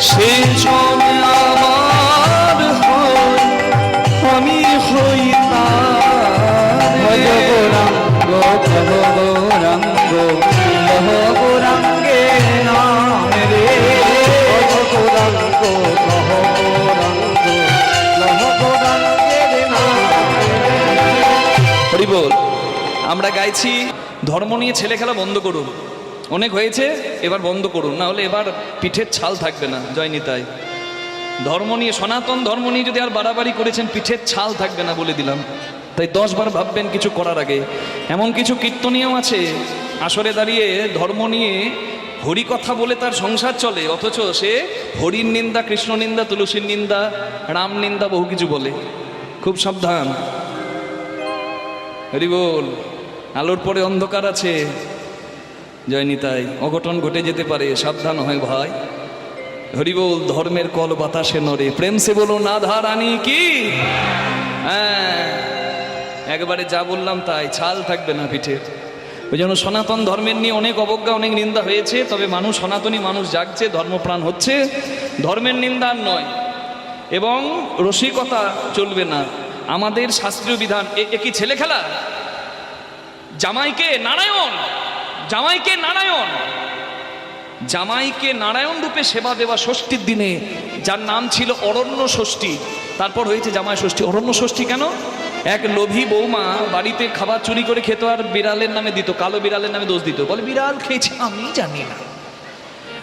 সে জনে আমার হয় আমি হই তার। ভজ গৌরাঙ্গ কহ গৌরাঙ্গ লহ গৌরাঙ্গের নাম রে। ভজ গৌরাঙ্গ কহ গৌরাঙ্গ লহ গৌরাঙ্গের নাম রে। হরি বল। আমরা গাইছি ধর্ম নিয়ে ছেলে খেলা বন্ধ করুন। অনেক হয়েছে, এবার বন্ধ করুন, না হলে এবার পিঠের ছাল থাকবে না। জয় নিতাই। ধর্ম নিয়ে, সনাতন ধর্ম নিয়ে যদি আর বাড়াবাড়ি করেছেন, পিঠের ছাল থাকবে না বলে দিলাম। তাই 10 বার ভাববেন কিছু করার আগে। এমন কিছু কীর্তনীয় আছে আসরে দাঁড়িয়ে ধর্ম নিয়ে হরি কথা বলে তার সংসার চলে, অথচ সে হরির নিন্দা, কৃষ্ণ নিন্দা, তুলসীর নিন্দা, রাম নিন্দা, বহু কিছু বলে। খুব সাবধান। হরি বল। আলোর পরে অন্ধকার আছে। জয় নিতাই। অঘটন ঘটে যেতে পারে, সাবধান হয় ভাই। হরি বল। ধর্মের কল বাতাসে নড়ে, প্রেম সে বলো নাধা রানী কি। হ্যাঁ, একবারে যা বললাম তাই, ছাল থাকবে না পিঠে। ওই জন্য সনাতন ধর্মের নিয়ে অনেক অবজ্ঞা, অনেক নিন্দা হয়েছে। তবে মানুষ, সনাতনী মানুষ জাগছে, ধর্মপ্রাণ হচ্ছে, ধর্মের নিন্দা নয়। এবং রসিকতা চলবে না। আমাদের শাস্ত্রীয় বিধান, এ কি ছেলে খেলা? জামাইকে নারায়ণ, জামাইকে নারায়ণ, জামাইকে নারায়ণ রূপে সেবা দেওয়া ষষ্ঠীর দিনে, যার নাম ছিল অরণ্য ষষ্ঠী, তারপর হয়েছে জামাই ষষ্ঠী। অরণ্য ষষ্ঠী কেন? এক লোভী বৌমা বাড়িতে খাবার চুরি করে খেত আর বিড়ালের নামে দিত, কালো বিড়ালের নামে দোষ দিত, বলে বিড়াল খেয়েছে আমি জানি না।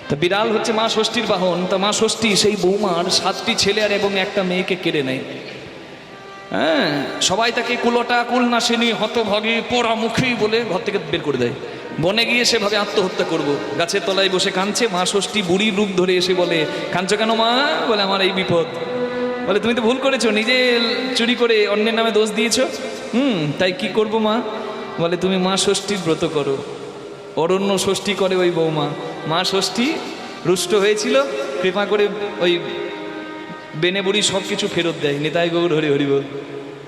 তা বিড়াল হচ্ছে মা ষষ্ঠীর বাহন। তা মা ষষ্ঠী সেই বৌমার 7টি ছেলে আর এবং একটা মেয়েকে কেড়ে নেয়। হ্যাঁ, সবাই তাকে কুলোটা, কুলনাশিনী, হতভাগী, পোড়ামুখী বলে ঘর থেকে বের করে দেয়। বনে গিয়ে সে ভাবে আত্মহত্যা করব, গাছের তলায় বসে কাঁদছে। মা ষষ্ঠী বুড়ি রূপ ধরে এসে বলে, কাঁদছো কেন মা? বলে আমার এই বিপদ। বলে তুমি তো ভুল করেছো, নিজে চুরি করে অন্যের নামে দোষ দিয়েছো। তাই কি করব মা? বলে তুমি মা ষষ্ঠীর ব্রত করো। অরণ্য ষষ্ঠী করে ওই বৌমা। মা ষষ্ঠী রুষ্ট হয়েছিল, কৃপা করে ওই বেনে বুড়ি সব কিছু ফেরত দেয়। নিতাই গৌর হরি হরি বল।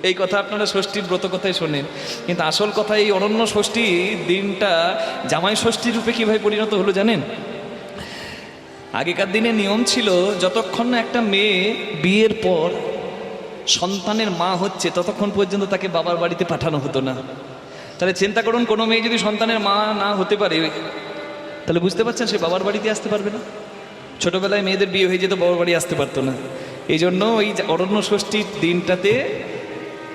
এই কথা আপনারা ষষ্ঠীর ব্রত কথায় শোনেন, কিন্তু আসল কথা এই অরণ্য ষষ্ঠী দিনটা জামাই ষষ্ঠী রূপে কীভাবে পরিণত হলো জানেন? আগেকার দিনে নিয়ম ছিল, যতক্ষণ না একটা মেয়ে বিয়ের পর সন্তানের মা হচ্ছে ততক্ষণ পর্যন্ত তাকে বাবার বাড়িতে পাঠানো হতো না। তাহলে চিন্তা করুন, কোনো মেয়ে যদি সন্তানের মা না হতে পারে, তাহলে বুঝতে পারছেন সে বাবার বাড়িতে আসতে পারবে না। ছোটবেলায় মেয়েদের বিয়ে হয়ে যেত, বাবার বাড়ি আসতে পারতো না। এই জন্য ওই অরণ্য ষষ্ঠীর দিনটাতে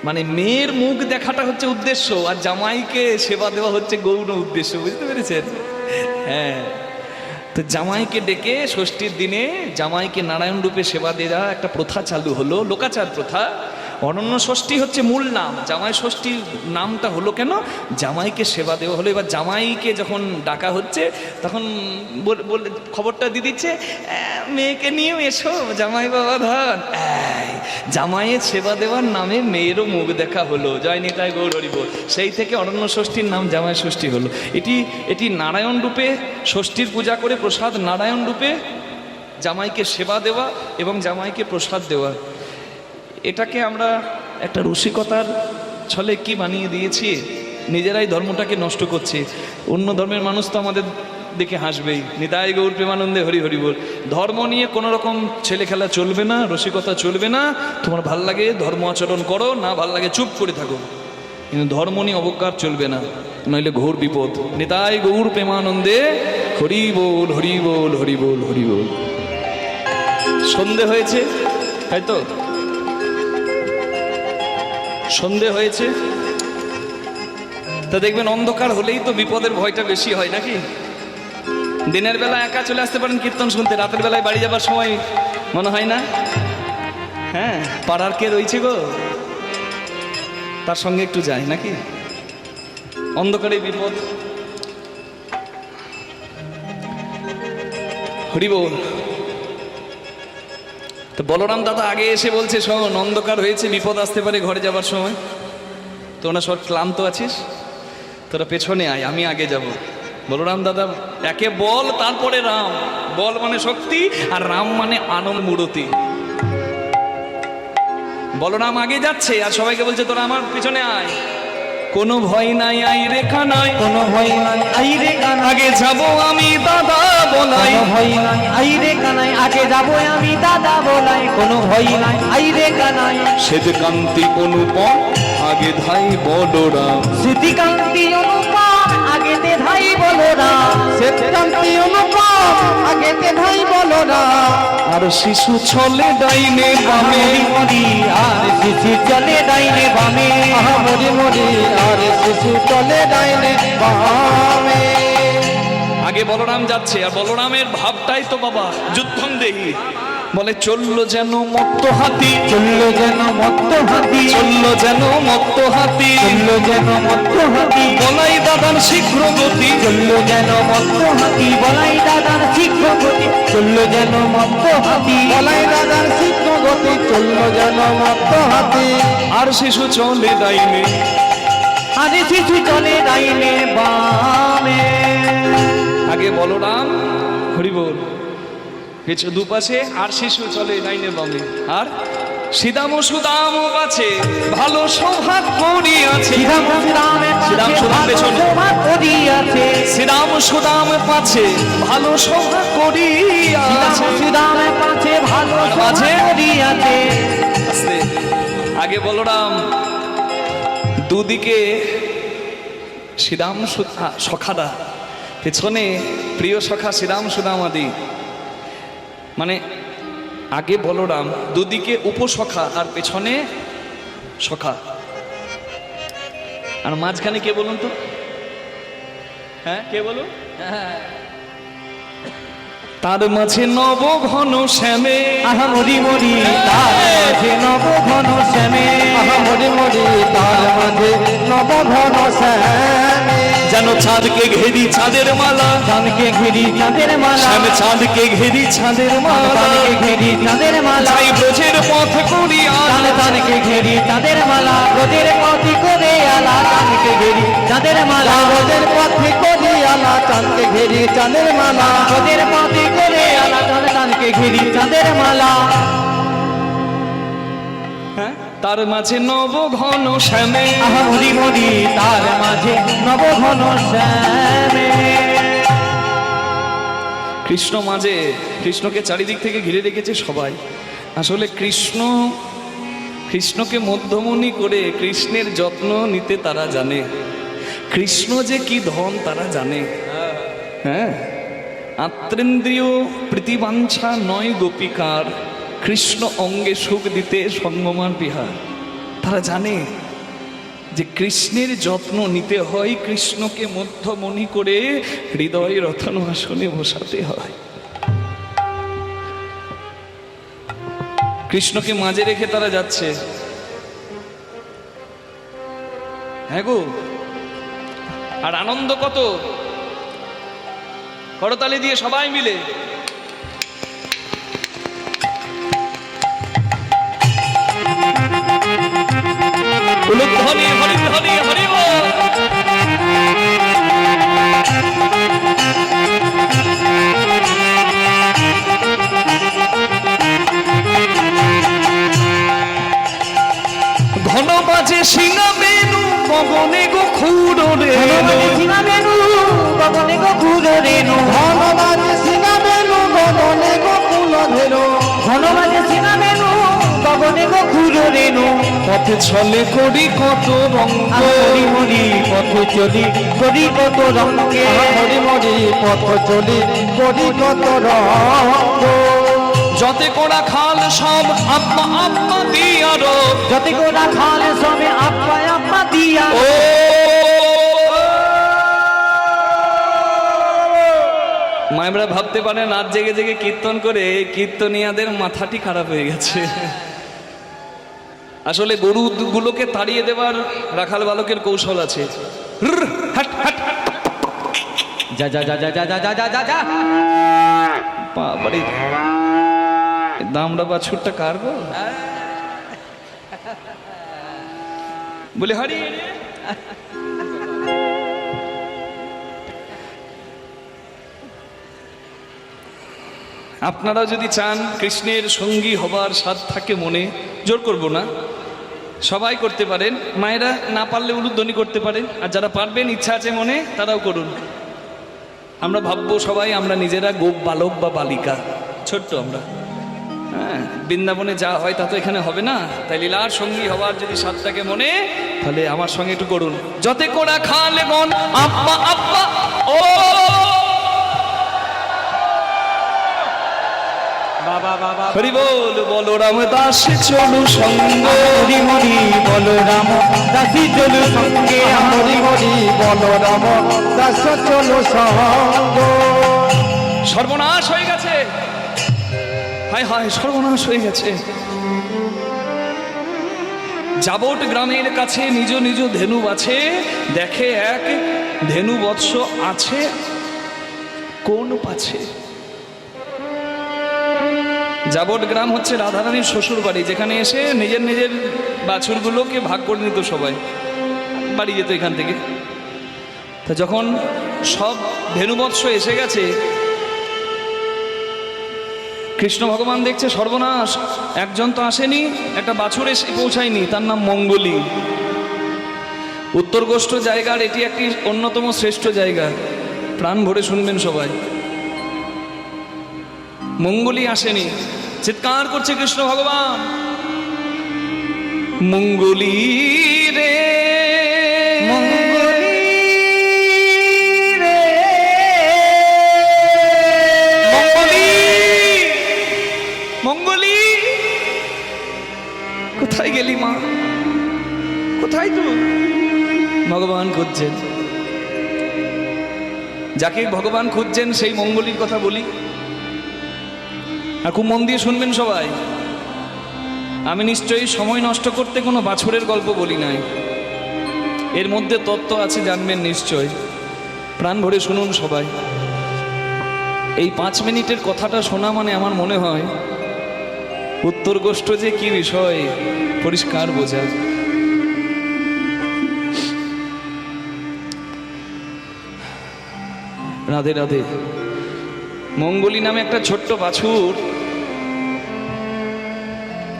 মানে মেয়ের মুখ দেখাটা হচ্ছে উদ্দেশ্য, আর জামাইকে সেবা দেওয়া হচ্ছে গৌণ উদ্দেশ্য। বুঝতে পেরেছেন? হ্যাঁ, তো জামাইকে ডেকে ষষ্ঠীর দিনে জামাইকে নারায়ণ রূপে সেবা দেওয়া একটা প্রথা চালু হলো, লোকাচার প্রথা। অরণ্য ষষ্ঠী হচ্ছে মূল নাম, জামাই ষষ্ঠীর নামটা হলো কেন? জামাইকে সেবা দেওয়া হলো। এবার জামাইকে যখন ডাকা হচ্ছে তখন বলে খবরটা দিয়ে দিচ্ছে, মেয়েকে নিয়েও এসো জামাই বাবা ধন। জামাইয়ের সেবা দেওয়ার নামে মেয়েরও মুখ দেখা হলো। জয় নিতাই গৌর হরি বল। সেই থেকে অরণ্য ষষ্ঠীর নাম জামাই ষষ্ঠী হলো। এটি নারায়ণ রূপে ষষ্ঠীর পূজা করে প্রসাদ নারায়ণ রূপে জামাইকে সেবা দেওয়া এবং জামাইকে প্রসাদ দেওয়া। এটাকে আমরা একটা রসিকতার ছলে কি বানিয়ে দিয়েছি, নিজেরাই ধর্মটাকে নষ্ট করছি। অন্য ধর্মের মানুষ তো আমাদের দেখে হাসবেই। নিতাই গৌর প্রেমানন্দে হরি হরি বল। ধর্ম নিয়ে কোনো রকম ছেলে খেলা চলবে না, রসিকতা চলবে না। তোমার ভাল লাগে ধর্ম আচরণ করো, না ভাল লাগে চুপ করে থাকো, কিন্তু ধর্ম নিয়ে অবজ্ঞা চলবে না, নইলে ঘোর বিপদ। নিতাই গৌর প্রেমানন্দে হরি বল হরি বল হরি বল হরি বল। সন্ধে হয়েছে, তাই তো? সন্ধে হয়েছে, তা দেখবেন অন্ধকার হলেই তো বিপদের ভয়টা বেশি হয় নাকি? দিনের বেলা একা চলে আসতে পারেন কীর্তন শুনতে, রাতের বেলায় বাড়ি যাবার সময় মনে হয় না, হ্যাঁ পাড়ার কে রয়েছে গো, তার সঙ্গে একটু যায় নাকি? অন্ধকারে বিপদ। হরি বল। তো বলরাম দাদা আগে এসে বলছে, শোন অন্ধকার হয়েছে, বিপদ আসতে পারে ঘরে যাবার সময়, তোরা সব ক্লান্ত আছিস, তোরা পেছনে আয়, আমি আগে যাব। বলরাম দাদা একে বল, তারপরে রাম। বল মানে শক্তি, আর রাম মানে আনন্দ মূরতি। বলরাম আগে যাচ্ছে আর সবাইকে বলছে, তোরা আমার পিছনে আয়। কোনো ভয় নাই আই রে কানাই, কোনো ভয় নাই আই রে কানাই, আগে যাব আমি দাদা বলাই। কোনো ভয় নাই আই রে কানাই, আগে যাব আমি দাদা বলাই। কোনো ভয় নাই আই রে কানাই, শ্বেত কান্তি অনুপম আগে ধাই বলরাম। স্মৃতিকান্তি অনুপম আগে তে ধাই বলরাম। স্মৃতিকান্তি অনুপম আগে তে ধাই বলরাম। আর শিশু চলে ডাইনে বামে, মরি মরি আর শিশু চলে ডাইনে বামে। মরি মরি আর শিশু চলে ডাইনে বামে। আগে বলরাম যাচ্ছে, আর বলরামের ভাবটাই তো বাবা যুদ্ধম দেহি। বলে চললো যেন মত্ত হাতি, চললো যেন মত্ত হাতি, চললো যেন মত্ত হাতি, চললো যেন মত্ত হাতি। বলাই দাদার শীঘ্র গতি, চললো যেন মত্ত হাতি, বলাই দাদার শীঘ্র গতি। চললো যেন মত্ত হাতি, বলাই দাদার শীঘ্র গতি। চললো যেন মত্ত হাতি। আর শিশু চলে ডাইনে, আরে শিশু চলে ডাইনে বামে। আগে বলরাম হরি বল, দুপাশে আর শিশু চলে ডাইনে বামে, আর সিদাম সুদাম আছে ভালো সৌভাগ্য করিয়াছে। সিদাম সুদাম পেছনে সিদাম সুদাম পাছে ভালো সৌভাগ্য করিয়াছে। আর মাঝে আস্তে আগে বলরাম, দুদিকে শ্রীরাম সখাদা, পেছনে প্রিয় সখা শ্রীরাম সুদামাদি। মানে আগে বলরাম, দুদিকে উপসখা আর পেছনে সখা, আর মাঝখানে কে বলুন তো? হ্যাঁ কে বলুন? তার মাঝে নব ঘন শ্যামে, আহা মরি মরি তার মাঝে নব ঘন শ্যামে, আহা মরি মরি তার মাঝে নব ঘন শ্যামে। যেন চাঁদকে ঘেরি চাঁদের মালা, চাঁদকে ঘেরি চাঁদের মালা, শ্যামে চাঁদকে ঘেরি চাঁদের মালা, চাঁদকে ঘেরি চাঁদের মালা, তাই ব্রজের পথ করিয়া চাঁদকে ঘেরি চাঁদের মালা, ব্রজের পথে করে আলা, চাঁদকে ঘেরি চাঁদের মালা, ব্রজের পথে করে আলা, চাঁদকে ঘেরি চাঁদের মালা, ব্রজের পথে করে আলা, চাঁদকে ঘেরি চাঁদের মালা। তার মাঝে নব ঘন শ্যামে, আহা মরি মরি তার মাঝে নব ঘন শ্যামে। কৃষ্ণ মাঝে, কৃষ্ণকে চারিদিক থেকে ঘিরে রেখেছে সবাই। আসলে কৃষ্ণকে মধ্যমণি করে কৃষ্ণের যত্ন নিতে তারা জানে। কৃষ্ণ যে কি ধন তারা জানে। হ্যাঁ, আত্মেন্দ্রিয় প্রীতিবাঞ্ছা নয় গোপিকার, কৃষ্ণ অঙ্গে সুখ দিতে সঙ্গমার বিহার। তারা জানে যে কৃষ্ণের যত্ন নিতে হয়, কৃষ্ণকে মধ্যমণি করে হৃদয় রতন আসনে বসাতে হয়। কৃষ্ণকে মাঝে রেখে তারা যাচ্ছে। হ্যাঁ গো, আর আনন্দ কত! করতালি দিয়ে সবাই মিলে হরি হরি হরি হরি বল। ঘন বাজে সিংহা বেনু গগনে গো খুর রেণু, সিংহা বেনু গগনে গো খুর রেণু, ঘন বাজে সিংহা বেনু গগনে গো ফুল ধেনু, ঘন বাজে সিংহা বেনু গগনে গো খুর রেণু। পথে চলে করি কত রঙ্গ, হরি মরি পথ চলি করি কত রঙ্গে, হরি মরি পথ চলি করি কত রঙ্গ। যতে কোড়া খাল সব আপ্মা আপ্মা দিয়ার, যতে কোড়া খাল সবে আপ্পা আপ্পা দিয়া। ও মায়েরা ভাবতে পারেন রাত জেগে জেগে কীর্তন করে কীর্তনিয়াদের মাথাটি খারাপ হয়ে গেছে। আসলে গরুগুলোকে তাড়িয়ে দেওয়ার রাখাল বালকের কৌশল আছে। যা যা যা যা যা যা যা যা যা। বাবারে, দামড়া বাছুরটা কার গো? বলে হারি। আপনারা যদি চান কৃষ্ণের সঙ্গী হবার স্বাদ থাকে মনে, জোর করব না, সবাই করতে পারেন। মায়েরা না পারলে উলুধ্বনি করতে পারেন, আর যারা পারবেন ইচ্ছা আছে মনে তারাও করুন। আমরা ভাববো সবাই আমরা নিজেরা গোপ বালক বা বালিকা, ছোট্ট আমরা। হ্যাঁ, বৃন্দাবনে যা হয় তা তো এখানে হবে না। তাই লীলার সঙ্গী হওয়ার যদি স্বাদ থাকে মনে, তাহলে আমার সঙ্গে একটু করুন। যতে কোড়া খালে গন আব্বা আব্বা ও বাবা বাবা হরি বল। বলরাম দাস চলু সঙ্গ, হরি হরি বলরাম দাসী চলু সঙ্গে, হরি হরি বলরাম দাস চলু সঙ্গ। সর্বনাশ হয়ে গেছে, হায় হায় সর্বনাশ হয়ে গেছে। যাবট গ্রামের কাছে নিজ নিজ ধেনু আছে, দেখে এক ধেনু বৎস আছে কোন পাছে। যাবট গ্রাম হচ্ছে রাধারানীর শ্বশুর বাড়ি, যেখানে এসে নিজের নিজের বাছুরগুলোকে ভাগ করে নিত সবাই, বাড়ি যেত এখান থেকে। তা যখন সব ধেনুবৎস এসে গেছে, কৃষ্ণ ভগবান দেখছে সর্বনাশ, একজন তো আসেনি, একটা বাছুর এসে পৌঁছায়নি, তার নাম মঙ্গলী। উত্তরগোষ্ঠ জায়গার এটি একটি অন্যতম শ্রেষ্ঠ জায়গা, প্রাণ ভরে শুনবেন সবাই। মঙ্গলী আসেনি, চিৎকার করছে কৃষ্ণ ভগবান, মঙ্গলী রে মঙ্গলী রে, মঙ্গলী, মঙ্গলী, কোথায় গেলি মা, কোথায় তুই? ভগবান খুঁজছেন। যাকে ভগবান খুঁজছেন সেই মঙ্গলীর কথা বলি, আর খুব মন দিয়ে শুনবেন সবাই। আমি নিশ্চয়ই সময় নষ্ট করতে কোনো বাছুরের গল্প বলি নাই, এর মধ্যে তত্ত্ব আছে, জানবেন নিশ্চয়। প্রাণ ভরে শুনুন সবাই। এই 5 মিনিটের কথাটা শোনা মানে আমার মনে হয় উত্তরগোষ্ঠ যে কি বিষয় পরিষ্কার বোঝা। রাধে রাধে। মঙ্গলী নামে একটা ছোট্ট বাছুর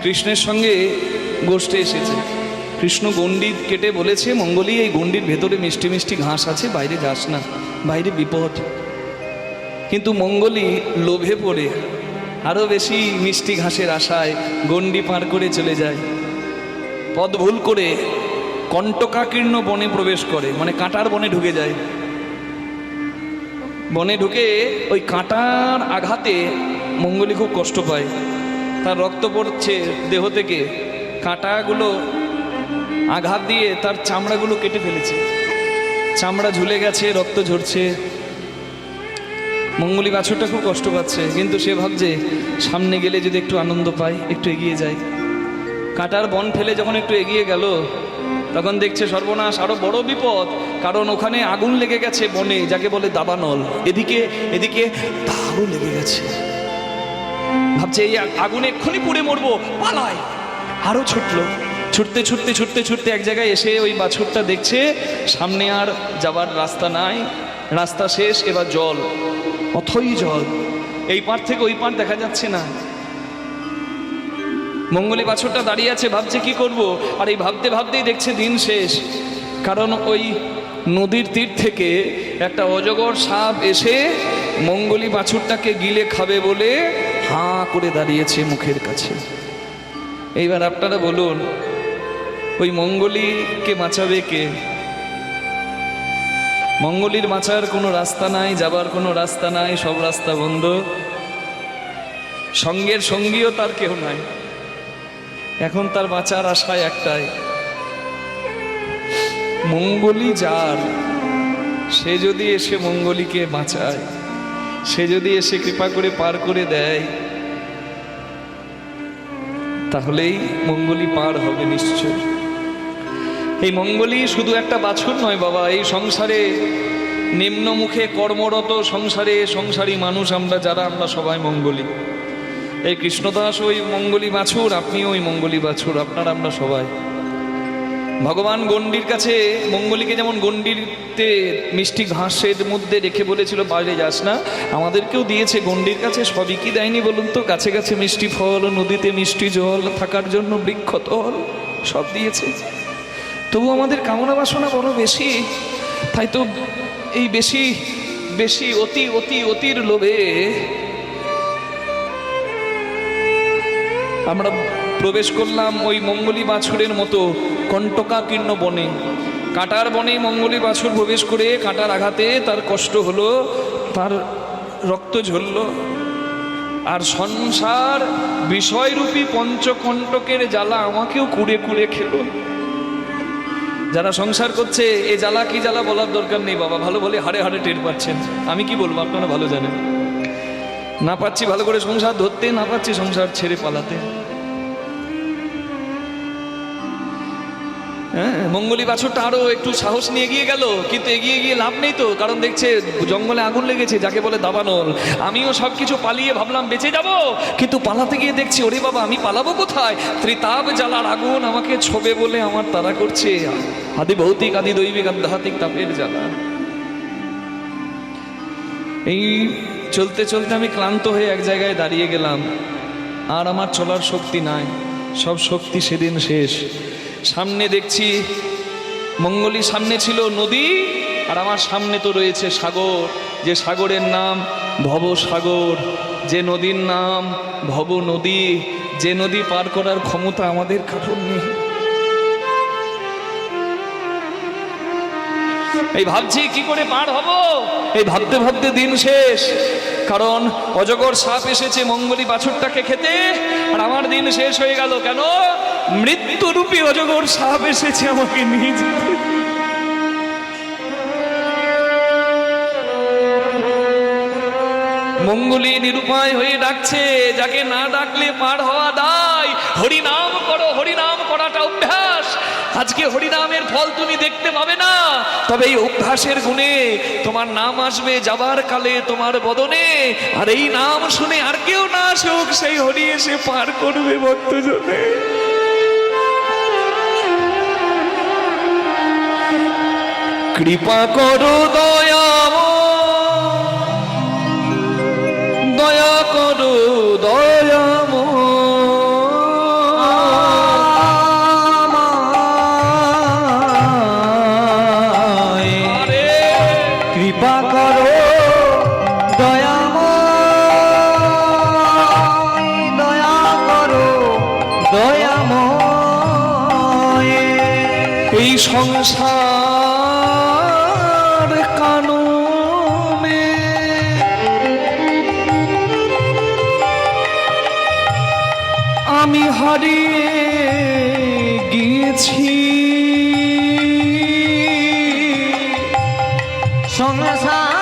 কৃষ্ণের সঙ্গে গোষ্ঠে এসেছে। কৃষ্ণ গণ্ডি কেটে বলেছে, মঙ্গলী এই গণ্ডির ভেতরে মিষ্টি মিষ্টি ঘাস আছে, বাইরে যাস না, বাইরে বিপদ। কিন্তু মঙ্গলী লোভে পড়ে আরো বেশি মিষ্টি ঘাসের আশায় গণ্ডি পার করে চলে যায়। পথ ভুল করে কণ্টকাকীর্ণ বনে প্রবেশ করে, মানে কাঁটার বনে ঢুকে যায়। বনে ঢুকে ওই কাঁটার আঘাতে মঙ্গলী খুব কষ্ট পায়, তার রক্ত পড়ছে দেহ থেকে, কাঁটাগুলো আঘাত দিয়ে তার চামড়াগুলো কেটে ফেলেছে, চামড়া ঝুলে গেছে, রক্ত ঝরছে। মঙ্গলী বাছুরটা খুব কষ্ট পাচ্ছে, কিন্তু সে ভাবছে সামনে গেলে যদি একটু আনন্দ পাই, একটু এগিয়ে যাই। কাঁটার বন ফেলে যখন একটু এগিয়ে গেল, তখন দেখছে সর্বনাশ, আরো বড় বিপদ, কারণ ওখানে আগুন লেগে গেছে বনে, যাকে বলে দাবানল। এদিকে এদিকে তারও লেগে গেছে। ভাবছে এই আগুনে এক্ষুনি পুড়ে মরবো, পালায়। আরো ছুটলো, ছুটতে ছুটতে ছুটতে ছুটতে এক জায়গায় এসে ওই বাছুরটা দেখছে সামনে আর যাবার রাস্তা নাই, রাস্তা শেষ, এবার জল, অথই জল, এই পার থেকে ওই পার দেখা যাচ্ছে না। মঙ্গলী বাছুরটা দাঁড়িয়ে আছে, ভাবছে কি করব। আর এই ভাবতে ভাবতেই দেখছে দিন শেষ, কারণ ওই নদীর তীর থেকে একটা অজগর সাপ এসে মঙ্গলী বাছুরটাকে গিলে খাবে বলে হাঁ করে দাঁড়িয়েছে মুখের কাছে। এইবার আপনারা বলুন, ওই মঙ্গলীকে বাঁচাবে কে? মঙ্গলীর বাঁচার কোনো রাস্তা নাই, যাবার কোনো রাস্তা নাই, সব রাস্তা বন্ধ। সঙ্গের সঙ্গীও তার কেউ নাই। এখন তার বাঁচার আশায় একটাই, মঙ্গলী যার, সে যদি এসে মঙ্গলীকে বাঁচায়, সে যদি এসে কৃপা করে পার করে দেয়, তাহলেই মঙ্গলী পার হবে নিশ্চয়। এই মঙ্গলী শুধু একটা বাছুর নয় বাবা, এই সংসারে নিম্নমুখে কর্মরত সংসারী মানুষ আমরা যারা, আমরা সবাই মঙ্গলী। এই কৃষ্ণদাস ওই মঙ্গলী বাছুর, আপনিও ওই মঙ্গলী বাছুর, আপনারা আমরা সবাই। ভগবান গণ্ডির কাছে মঙ্গলীকে যেমন গণ্ডিতে মিষ্টি ঘাসের মধ্যে রেখে বলেছিল বাইরে যাস না, আমাদেরকেও দিয়েছে গণ্ডির কাছে। সবই কি দেয়নি বলুন তো? গাছে গাছে মিষ্টি ফল, নদীতে মিষ্টি জল, থাকার জন্য বৃক্ষতল, সব দিয়েছে। তবু আমাদের কামনা বাসনা বড় বেশি, তাই তো এই বেশি বেশি অতি অতি অতির লোভে আমরা প্রবেশ করলাম ওই মঙ্গলী বাছুরের মতো কণ্টকাকীর্ণ বনে। কাঁটার বনে মঙ্গলী বাছুর প্রবেশ করে কাঁটার আঘাতে তার কষ্ট হলো, তার রক্ত ঝরল। আর সংসার বিষয়রূপী পঞ্চকণ্টকের জ্বালা আমাকেও কুড়ে কুড়ে খেলো। যারা সংসার করছে এ জ্বালা কি জ্বালা বলার দরকার নেই বাবা, ভালো বলে হাড়ে হাড়ে টের পাচ্ছেন। আমি কি বলবো, আপনারা ভালো জানেন। না পাচ্ছি ভালো করে সংসার ধরতে, না পাচ্ছি সংসার ছেড়ে পালাতে। হ্যাঁ, মঙ্গলী বাছুরটা আরো একটু সাহস নিয়ে এগিয়ে গেল, কিন্তু এগিয়ে গিয়ে লাভ নেই তো, কারণ দেখছে জঙ্গলে আগুন লেগেছে, যাকে বলে দাবানল। আমিও সবকিছু পালিয়ে ভাবলাম বেঁচে যাব, কিন্তু পালাতে গিয়ে দেখছি ওরে বাবা, আমি পালাবো কোথায়? ত্রিতাপ জ্বালার আগুন আমাকে ছোবে বলে আমার তাড়া করছে। আদি ভৌতিক আদি দৈবিক আধ্যাত্মিক তাপের জ্বালা। এই চলতে চলতে আমি ক্লান্ত হয়ে এক জায়গায় দাঁড়িয়ে গেলাম, আর আমার চলার শক্তি নাই, সব শক্তি সেদিন শেষ। সামনে দেখছি মঙ্গলী, সামনে ছিল নদী, আর আমার সামনে তো রয়েছে সাগর, যে সাগরের নাম ভবসাগর, যে নদীর নাম ভব নদী, যে নদী পার করার ক্ষমতা আমাদের কারোর নেই। এই ভাবছি কি করে পার হব, এই ভাবতে ভাবতে দিন শেষ। কারণ অজগর সাপ এসেছে মঙ্গলী বাছুরটাকে খেতে, আর আমার দিন শেষ হয়ে গেল। কেন? মৃত্যুরূপী অজগর সাপ এসেছে আমাকে নিয়ে যেতে। মঙ্গলী নিরুপায় হয়ে ডাকছে, যাকে না ডাকলে পার হওয়া দায়। হরিনাম করো, হরিনাম করাটা অভ্যাস। আজকে হরিনামের ফল তুমি দেখতে পাবে না, তবে এই অভ্যাসের গুণে তোমার নাম আসবে যাবার কালে তোমার বদনে। আর এই নাম শুনে আর কেউ না আসুক, সেই হরি এসে পার করবে ভক্তজনে। কৃপা করো দয়া করো দয়াময়, কৃপা করো দয়াময়, দয়া করো দয়াময়। এই সংসার কাননে আমি হারিয়ে গিয়েছি, সংসার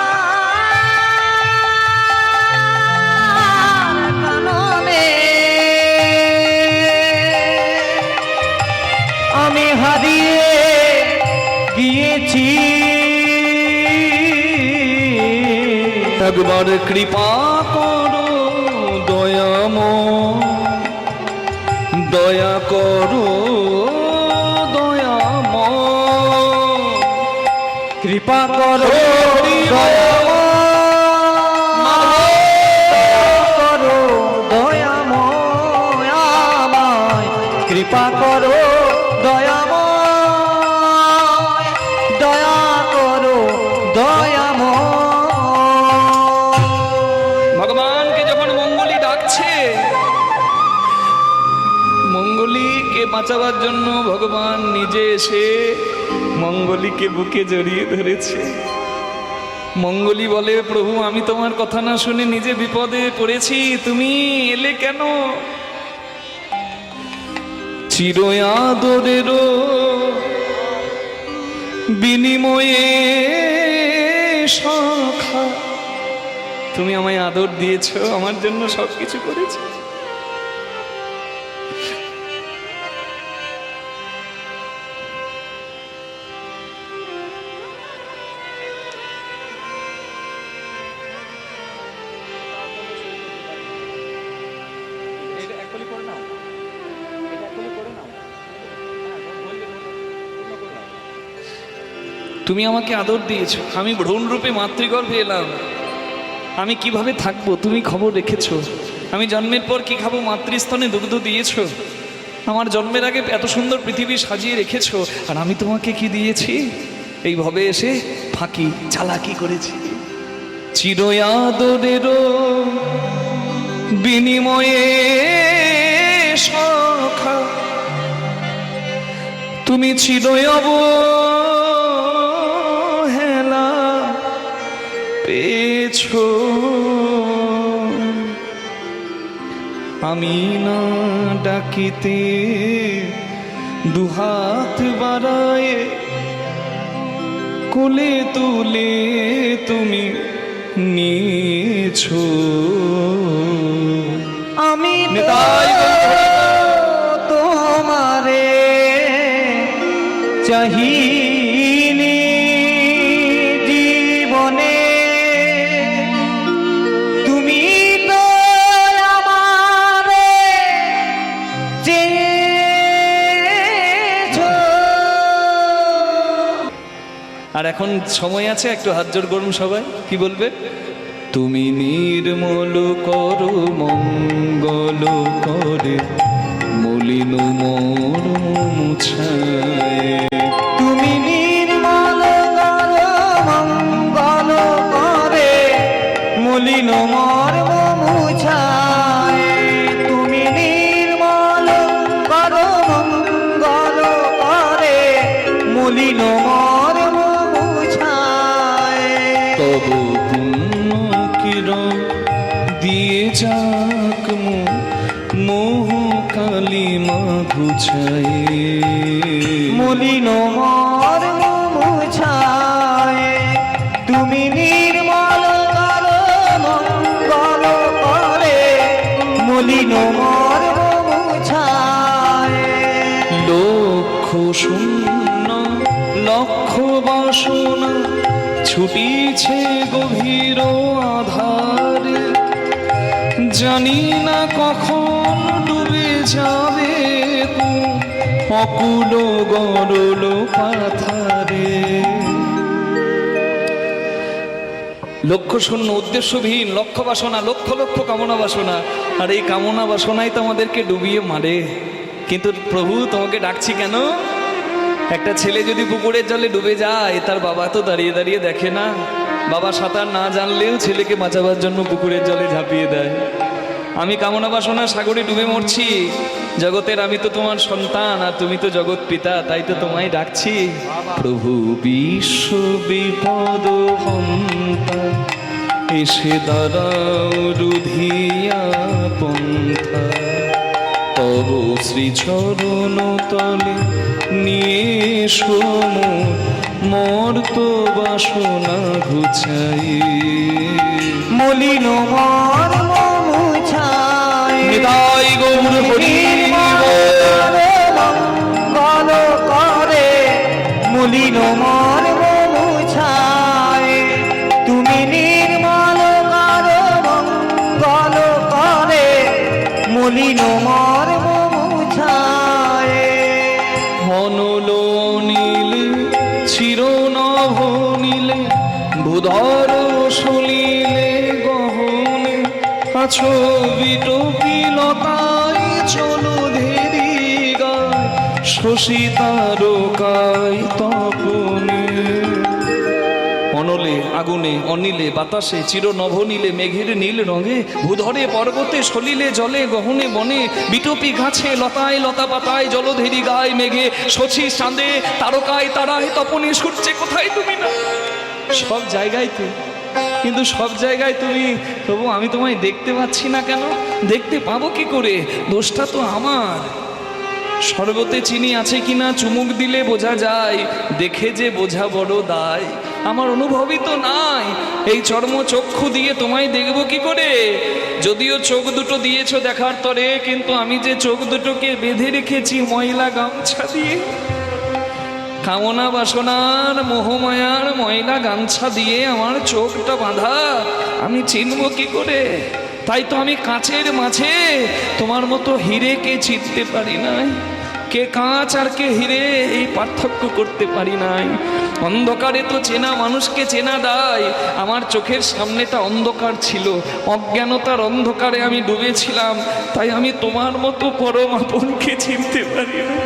কাননে আমি হারিয়ে গিয়েছি। একবার কৃপা করো দয়াময়, দয়া করো দয়াময়, কৃপা করো দয়াময়, আমায় কৃপা করো দয়াময়, দয়া করো দয়াময়। ভগবানকে যখন মঙ্গলী ডাকছে, মঙ্গলীকে বাঁচাবার জন্য ভগবান নিজে এসে মঙ্গলীকে বুকে জড়িয়ে ধরেছে। মঙ্গলী বলে, প্রভু আমি তোমার কথা না শুনে নিজে বিপদে পড়েছি, তুমি এলে কেন? চির আদরেরও বিনিময়ে সখা, তুমি আমায় আদর দিয়েছো, আমার জন্য সবকিছু করেছো। তুমি আমাকে আদর দিয়েছো, আমি ভ্রূণ রূপে মাতৃগর্ভে এলাম, আমি কিভাবে থাকবো তুমি খবর রেখেছো। আমি জন্মের পর কি খাবো, মাতৃস্তনে দুগ্ধ দিয়েছো। আমার জন্মের আগে এত সুন্দর পৃথিবী সাজিয়ে রেখেছো, আর আমি তোমাকে কি দিয়েছি? এই ভবে এসে ফাঁকি চালাকি করেছি। চির আদরেরও বিনিময়ে সখা, তুমি চির অবহেলা পেয়েছো। আমি না ডাকিতে দুহাত বাড়ায়ে কোলে তুলে তুমি নিয়েছো। আমি নিতাই তোমারে চাহিনি জীবনে, তুমি তো আমারে চেয়েছো। আর এখন সময় আছে, একটু হাত জোড় করুন সবাই। কি বলবে? তুমি নির্মল করো মঙ্গল করে মলিন মোর মুছায়। তুমি নির্মল করো মঙ্গল করে মলিন মর্ম মুছায়। তুমি নির্মল করো মঙ্গল করে মলিন মর্ম মুছায়। তব পুণ্য কিরণ দিয়ে যাক মোহ কালিমা ঘুচায়। মলিন মর্ম মুছায়। তুমি নির্মল করো মঙ্গল করে মলিন মর্ম মুছায়। লক্ষ শূন্য লক্ষ বাসনা ছুটিছে গভীর আধারে, জানি না কখন ডুবে যাবে অকুল গরল পাথারে। লক্ষ্য শূন্য উদ্দেশ্যহীন লক্ষ্য বাসনা, লক্ষ লক্ষ কামনা বাসনা, আর এই কামনা বাসনাই তো আমাদেরকে ডুবিয়ে মারে। কিন্তু প্রভু তোমাকে ডাকছি কেন? একটা ছেলে যদি পুকুরের জলে ডুবে যায়, তার বাবা তো দাঁড়িয়ে দাঁড়িয়ে দেখে না। বাবা সাঁতার না জানলেও ছেলেকে বাঁচাবার জন্য পুকুরের জলে ঝাঁপিয়ে দেয়। আমি কামনা বাসনা সাগরে ডুবে মরছি। জগতের আমি তো তোমার সন্তান, আর তুমি তো জগৎ পিতা, তাই তো তোমায় ডাকছি। প্রভু বিশ্ব বিপদ হন্তা, এসে দাঁড়াও রুধিয়া পন্থা। তব শ্রীচরণ তলে নিয়ে সমর মর্ত বাসনা ঘুচাই। মলিন মর্ম মুছায়। নিতাই গৌর হরি মঙ্গল করে মলিন মর্ম মুছায়। তুমি নির্মল করো মঙ্গল করে মলিন মর্ম মুছায়। হনল নীলে চিরনভ নীলে ভূধর সলিলে গহনে আছো বিটপি লতায় চলো ধেরি গায় শশী তারকায় তপনে। অনলে আগুনে অনিলে বাতাসে চির নভনীলে মেঘের নীল রঙে ভূধরে পর্বতে সলিলে জলে গহনে বনে বিটপি গাছে লতায় লতা পাতায় জলধেরি গায় মেঘে শশী চাঁদে তারকায় তারায় তপনে সূর্যে কোথায় তুমি না? সব জায়গায় তো, কিন্তু সব জায়গায় তুমি। তবু আমি তোমায় দেখতে পাচ্ছি না কেন? দেখতে পাবো কি করে? দোষটা তো আমার। শরবতে চিনি আছে কিনা চুমুক দিলে বোঝা যায়, দেখে যে বোঝা বড় দায়। আমার অনুভবই তো নাই, এই চর্মচক্ষু দিয়ে তোমায় দেখবো কি করে? যদিও চোখ দুটো দিয়েছো দেখার তরে, কিন্তু আমি যে চোখ দুটোকে বেঁধে রেখেছি ময়লা গামছা দিয়ে। কামনা বাসনার মোহমায়ার ময়লা গামছা দিয়ে আমার চোখটা বাঁধা, আমি চিনবো কি করে? তাই তো আমি কাঁচের মাঝে তোমার মতো হিরেকে চিনতে পারি নাই। কে কাঁচ আর কে হিরে এই পার্থক্য করতে পারি নাই। অন্ধকারে তো চেনা মানুষকে চেনা দায়। আমার চোখের সামনেটা অন্ধকার ছিল, অজ্ঞানতার অন্ধকারে আমি ডুবেছিলাম। তাই আমি তোমার মতো পরম আপনকে চিনতে পারি না।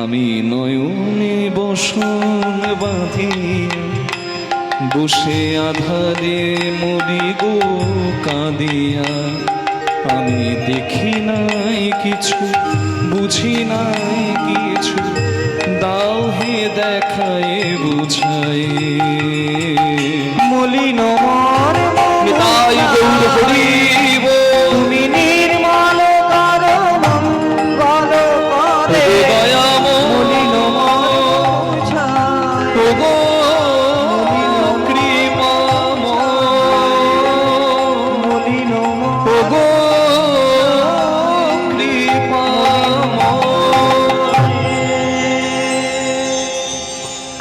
আমি নয়নে বসন বাঁধি বসে আধারে মরি গো কাঁদিয়া। আমি দেখি নাই কিছু, বুঝি নাই কিছু, দাও হে দেখায় বুঝাই। মলিন মর্ম নিতাই গৌর হরি বল। তুমি নির্মল করো মঙ্গল করে দয়াময় মলিন মর্ম মুছায়। ওগো কৃপাময়, মলিন ওগো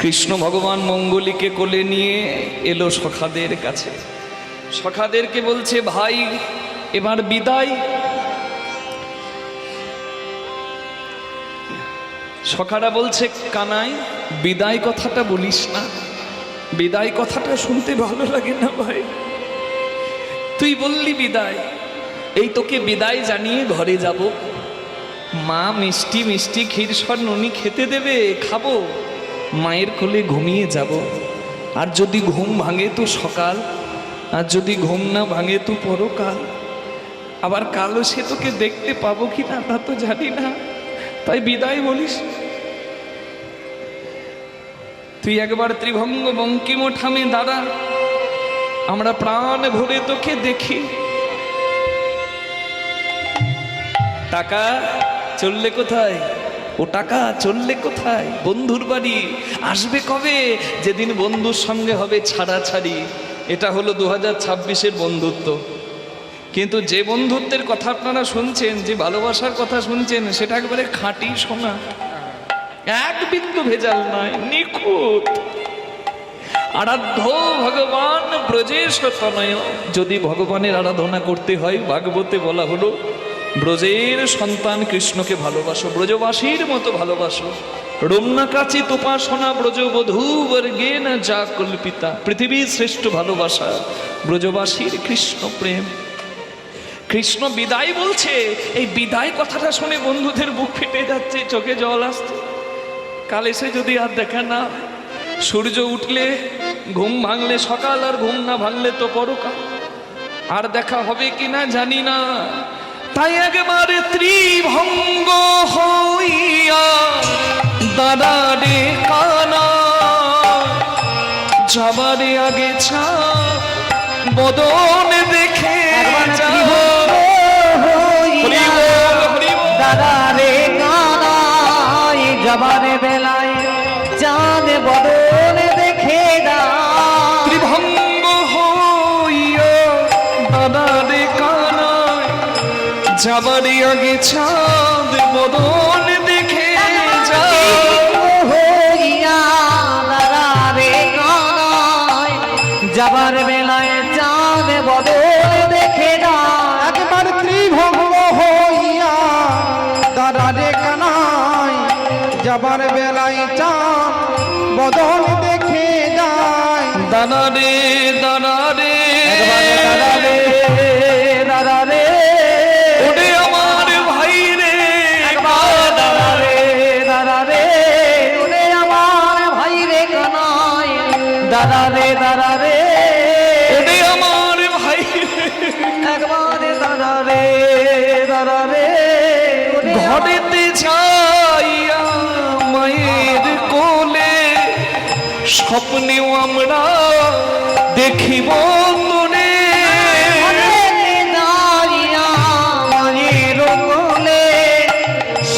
কৃষ্ণ ভগবান মঙ্গলীকে কোলে নিয়ে এলো সখাদের কাছে। সখাদেরকে বলছে, ভাই এবার বিদায়। সখারা বলছে, কানাই বিদায় কথাটা বলিস না, বিদায় কথাটা শুনতে ভালো লাগে না ভাই? তুই বললি বিদায়, এই তোকে বিদায় জানিয়ে ঘরে যাব, মা মিষ্টি মিষ্টি ক্ষীরসর ননি খেতে দেবে, খাবো, মায়ের কোলে ঘুমিয়ে যাব। আর যদি ঘুম ভাঙে তো সকাল, আর যদি ঘুম না ভাঙে তো পরকাল। আবার কালো সে তোকে দেখতে পাবো কি না তা তো জানি না, তাই বিদায় বলিস। তুই একবার ত্রিভঙ্গ বঙ্কিম ঠামে দাঁড়া, আমরা প্রাণ ভরে তোকে দেখি। টাকা চললে কোথায়? ও টাকা চললে কোথায়? বন্ধুর বাড়ি আসবে কবে? যেদিন বন্ধুর সঙ্গে হবে ছাড়াছাড়ি। এটা হলো 2026-এর বন্ধুত্ব। কিন্তু যে বন্ধুত্বের কথা আপনারা শুনছেন, যে ভালোবাসার কথা শুনছেন, সেটা একবারে খাঁটি সোনা, এক বিন্দু ভেজাল নয়, নিখুঁত। আরাধ্য ভগবান ব্রজেশ তনয়। যদি ভগবানের আরাধনা করতে হয়, ভাগবতে বলা হলো ব্রজের সন্তান কৃষ্ণকে ভালোবাসো, ব্রজবাসীর মতো ভালোবাসো। রম্না কাচিত উপাসনা ব্রজবধূ বর্গে না যা কল্পিতা। পৃথিবীর শ্রেষ্ঠ ভালোবাসা ব্রজবাসীর কৃষ্ণ প্রেম। কৃষ্ণ বিদায় বলছে, এই বিদায় কথাটা শুনে বন্ধুদের বুক ফেটে যাচ্ছে, চোখে জল আসছে। কাল এসে যদি আর দেখা না, সূর্য উঠলে ঘুম ভাঙলে সকাল, আর ঘুম না ভাঙলে তো পরকাল। আর দেখা হবে কিনা জানি না, তাই একবারে ত্রিভঙ্গ হইয়া দাঁড়ারে কানা, যাবারে আগে ছা বদন দেখে দাদারে কানাই, যাবারে বেলায় চাঁদ বদন দেখে দা। ত্রিভঙ্গ হইয়া দাদারে কানাই, যাবারে আগে চাঁদ বদন দেখে যা। হইয়া দাদারে কানাই, যাবার বেলায় চাঁদ বদন দেখে দা। একবার ত্রিভঙ্গ হইয়া দাদারে কানাই, যাবার বেলায় চাঁদ বদন দেখে যায়। দাদারে দাদারে দাদারে দাদারে ওরে আমার ভাই রে, দাদারে দাদারে ওরে আমার ভাই রে কানাই, দাদারে দাদারে ওরে আমার ভাই রে। একবার দাদারে দাদারে ঘরেতে যাইয়া মায়ের কোলে, স্বপ্নেও আমরা দেখিব তোরে।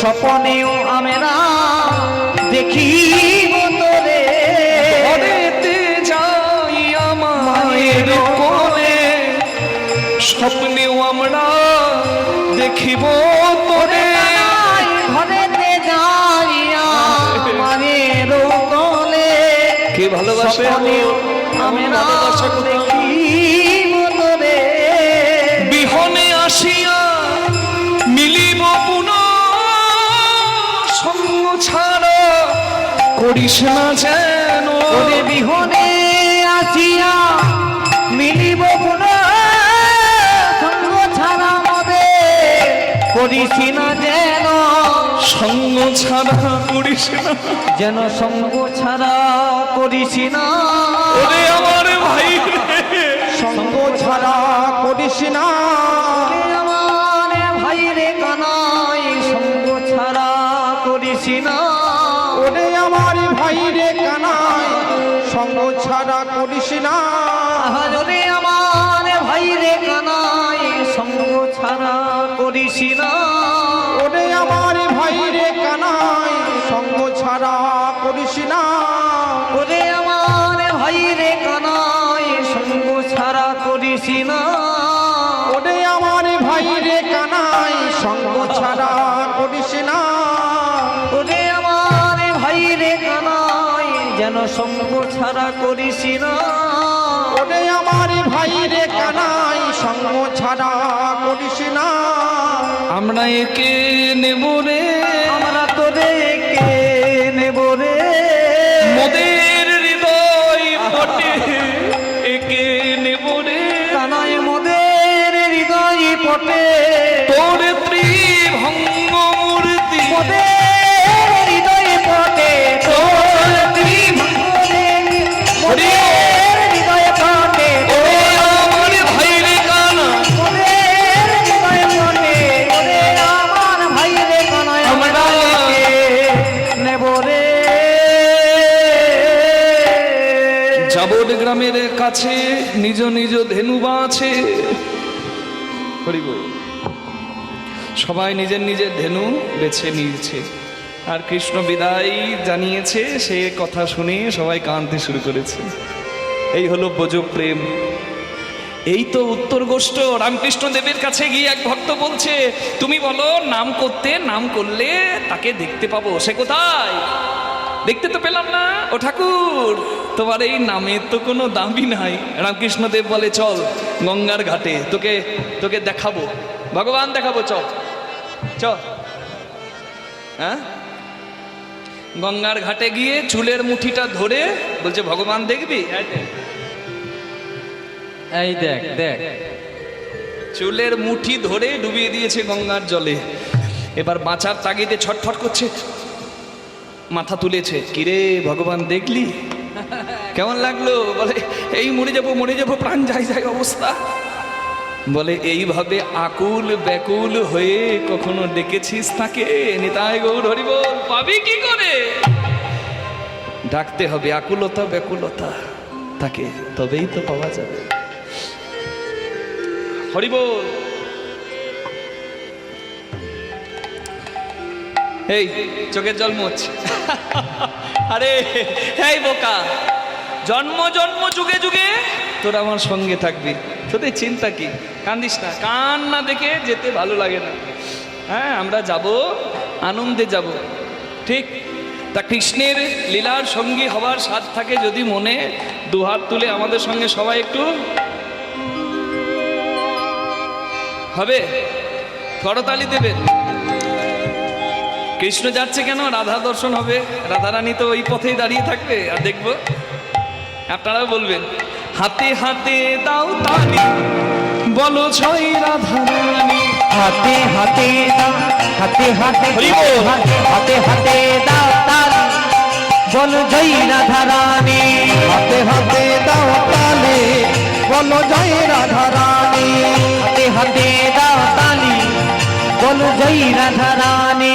স্বপনেও আমরা দেখিব তোরে। ঘরেতে যাইয়া মায়ের কোলে, স্বপ্নেও আমরা দেখিব তোরে। ঘরেতে যাইয়া মায়ের কোলে, কে ভালোবাসে আমরা দেখিব তোরে। বিহনে আসিয়া মিলিব পুনঃ, সঙ্গ ছাড়া করিস না যেন। ওরে বিহনে আসিয়া মিলিব পুনঃ, সঙ্গ ছাড়া মদে করিস না যেন। সঙ্গ ছাড়া করিস না, যেন সঙ্গ ছাড়া করিস না। ওরে আমার ভাই রে, সঙ্গ ছাড়া করিস না। আমার ভাই রে কানাই, সঙ্গ ছাড়া করিস না। ওরে আমার ভাই রে কানাই, সঙ্গ ছাড়া করিস না। আহারে আমার ভাই রে কানাই, সঙ্গ ছাড়া করিস না। ওরে আমার ভাই রে কানাই, সঙ্গ ছাড়া করিস না। ওরে আমার ভাই রে কানাই, সঙ্গ ছাড়া করিস না। ওরে আমার ভাই রে কানাই, সঙ্গ ছাড়া করিস না। ওরে আমার ভাই রে কানাই, যেন সঙ্গ ছাড়া করিস না। ওরে আমার ভাই রে কানাই, সঙ্গ ছাড়া করিস না। আমরা একে নেব রে, আমরা তোরে কে নেব রে। মোদের হৃদয় কাছে নিজ নিজ ধেনু আছে। সবাই নিজের নিজের ধেনু বেছে নিয়েছে, আর কৃষ্ণ বিদায় জানিয়েছে। সে কথা শুনে সবাই কাঁদতে শুরু করেছে। এই হলো ব্রজ প্রেম। এই তো উত্তর গোষ্ঠ রামকৃষ্ণ দেবের কাছে গিয়ে এক ভক্ত বলছে, তুমি বলো নাম করতে, নাম করলে তাকে দেখতে পাবো, সে কোথায়? দেখতে তো পেলাম না। ও ঠাকুর, তোমার এই নামের তো কোনো দামই নাই। রামকৃষ্ণ দেব বলে, চল গঙ্গার ঘাটে, তোকে তোকে দেখাবো, ভগবান দেখাবো, চল চল। হ্যাঁ, গঙ্গার ঘাটে গিয়ে চুলের মুঠিটা ধরে বলছে, ভগবান দেখবি? এই দেখ দেখ, চুলের মুঠি ধরে ডুবিয়ে দিয়েছে গঙ্গার জলে। এবার বাঁচার তাগিদে ছটফট করছে, মাথা তুলেছে। কিরে ভগবান দেখলি? কেমন লাগলো? বলে, এই মরে যাবো, প্রাণ যায় যায় অবস্থা। বলে, এইভাবে আকুল ব্যাকুল হয়ে কখনো ডেকেছিস তাকে? নিতাই গৌর হরি বল। পাবি কি করে? ডাকতে হবে আকুলতা ব্যাকুলতা তাকে, তবেই তো পাওয়া যাবে। হরি বল। এই চোখের জল মোছ। আরে এই বোকা, জন্ম জন্ম যুগে যুগে তোরা আমার সঙ্গে থাকবি, তোদের চিন্তা কি? কান্দিস না, কান্না দেখে যেতে ভালো লাগে না। হ্যাঁ, আমরা যাব, আনন্দে যাব, ঠিক। তা কৃষ্ণের লীলার সঙ্গী হবার স্বাদ থাকে যদি মনে, দুহাত তুলে আমাদের সঙ্গে সবাই একটু হবে, করতালি দেবেন। কৃষ্ণ যাচ্ছে কেন? রাধা দর্শন হবে। রাধারানী তো ওই পথেই দাঁড়িয়ে থাকবে, আর দেখবো। আপনারাও বলবেন, হাতে হাতে দাও তালি, বলো জয় রাধারানী। হাতে হাতে দাও, হাতে হাতে হরি বল। হাতে হাতে দাও তালি, বলো জয় রাধারানী। হাতে হাতে দাও তালে, বলো জয় রাধারানী। হাতে হাতে দাও তালি, বলো জয় রাধারানী।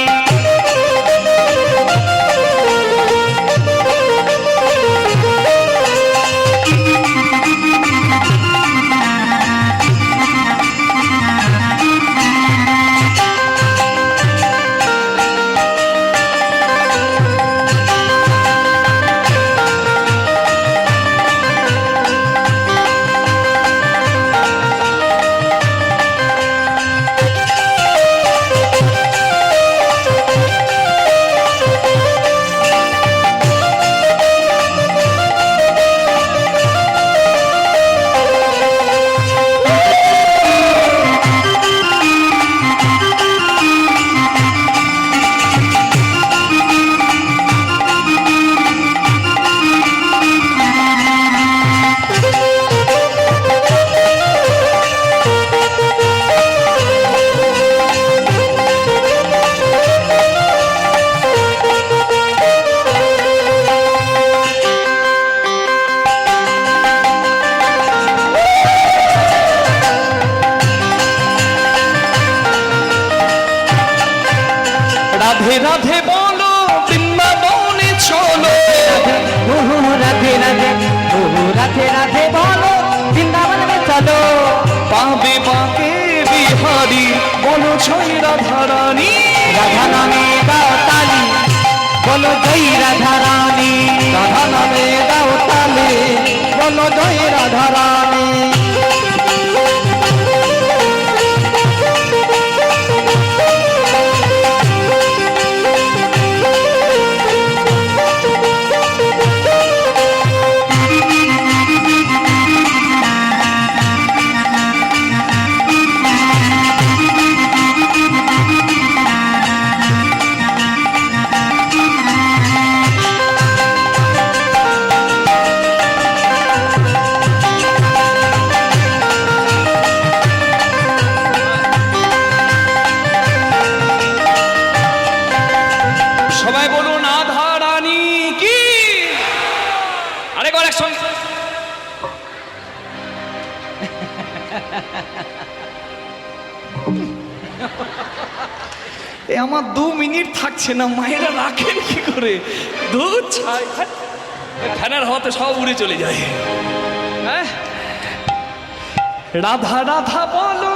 রাধে রাধে বলো, বৃন্দাবনে চলো। রাধে রাধে, রাধে রাধে বলো, বৃন্দাবনে চলো। পাবে বাঁকে বিহারি, বলো জয় রাধারানী। রাধা নামে দাও তালি, বলো জয় রাধারানী। রাধা নামে দাও তালে, বলো জয় রাধারানী। সবাই বলুন, রাধারানী কি। আরেকবার একসঙ্গে। এ আমার 2 মিনিট থাকছে না, মায়েরা রাখেন কি করে? দুধ ছাই, ফ্যানের হাওয়াতে সব উড়ে চলে যায়। হ্যাঁ? রাধা রাধা বলো,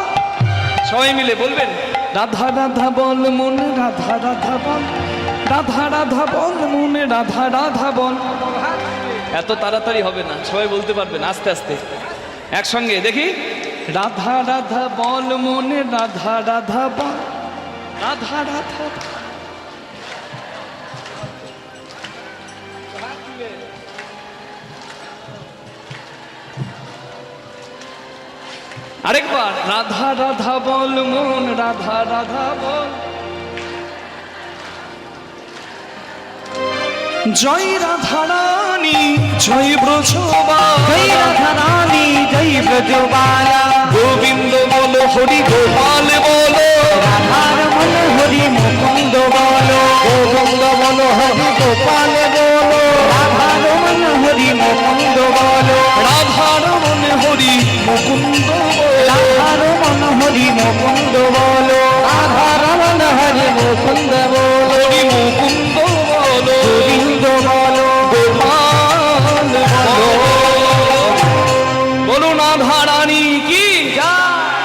সবাই মিলে বলবেন, রাধা রাধা বল মন, রাধা রাধা বল, রাধা রাধা বল মন, রাধা রাধা বল। এত তাড়াতাড়ি হবে না, সবাই বলতে পারবেন আস্তে আস্তে একসঙ্গে দেখি। রাধা রাধা বল মনে, রাধা রাধা বল, রাধা রাধা। আরেকবার, রাধা রাধা বল মন, রাধা রাধা বল। জয় রাধা রানী জয় ব্রজবালা, জয় রাধা রানী জয় ব্রজবালা, গোবিন্দ বলো হরি গোপাল বলো, রাধার মন হরি মুকুন্দ বলো, গোবিন্দ বলো হরি গোপাল বলো, রাধার মন হরি মুকুন্দ বলো, রাধার মনে হরি মুকুন্দ বলো, রাধার মন হরি মুকুন্দ বলো, রাধার মন হরি মুকুন্দ বলো, হরি মুকুন্দ বলো, গোবিন্দ বলো, গোপাল বলো। বলুন রাধা রানী কি,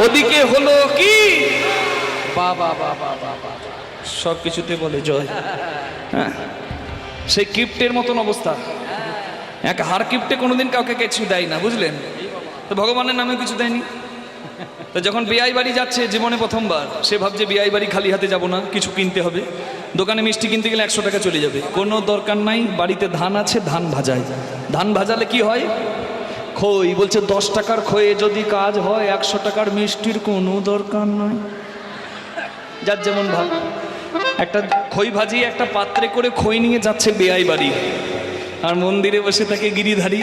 ওদিকে হলো কি, বাবা বাবা বাবা, সব কিছুতে বলে জয়। হ্যাঁ, সেই কিপ্টের মতন অবস্থা। এক হার কিপ্টে কোনোদিন কাউকে কিছু দেয় না, বুঝলেন তো, ভগবানের নামে কিছু দেয়নি। তো যখন বিয়াই বাড়ি যাচ্ছে জীবনে প্রথমবার, সে ভাবছে বিয়াই বাড়ি খালি হাতে যাব না, কিছু কিনতে হবে। দোকানে মিষ্টি কিনতে গেলে 100 টাকা চলে যাবে, কোনো দরকার নাই, বাড়িতে ধান আছে, ধান ভাজায়। ধান ভাজালে কি হয়, খই, বলছে 10 টাকার খয়ে যদি কাজ হয়, 100 টাকার মিষ্টির কোনো দরকার নয়। যার যেমন ভাব, একটা খই ভাজিয়ে একটা পাত্রে করে খই নিয়ে যাচ্ছে বেয়াই বাড়ি, আর মন্দিরে বসে থাকে গিরিধারী।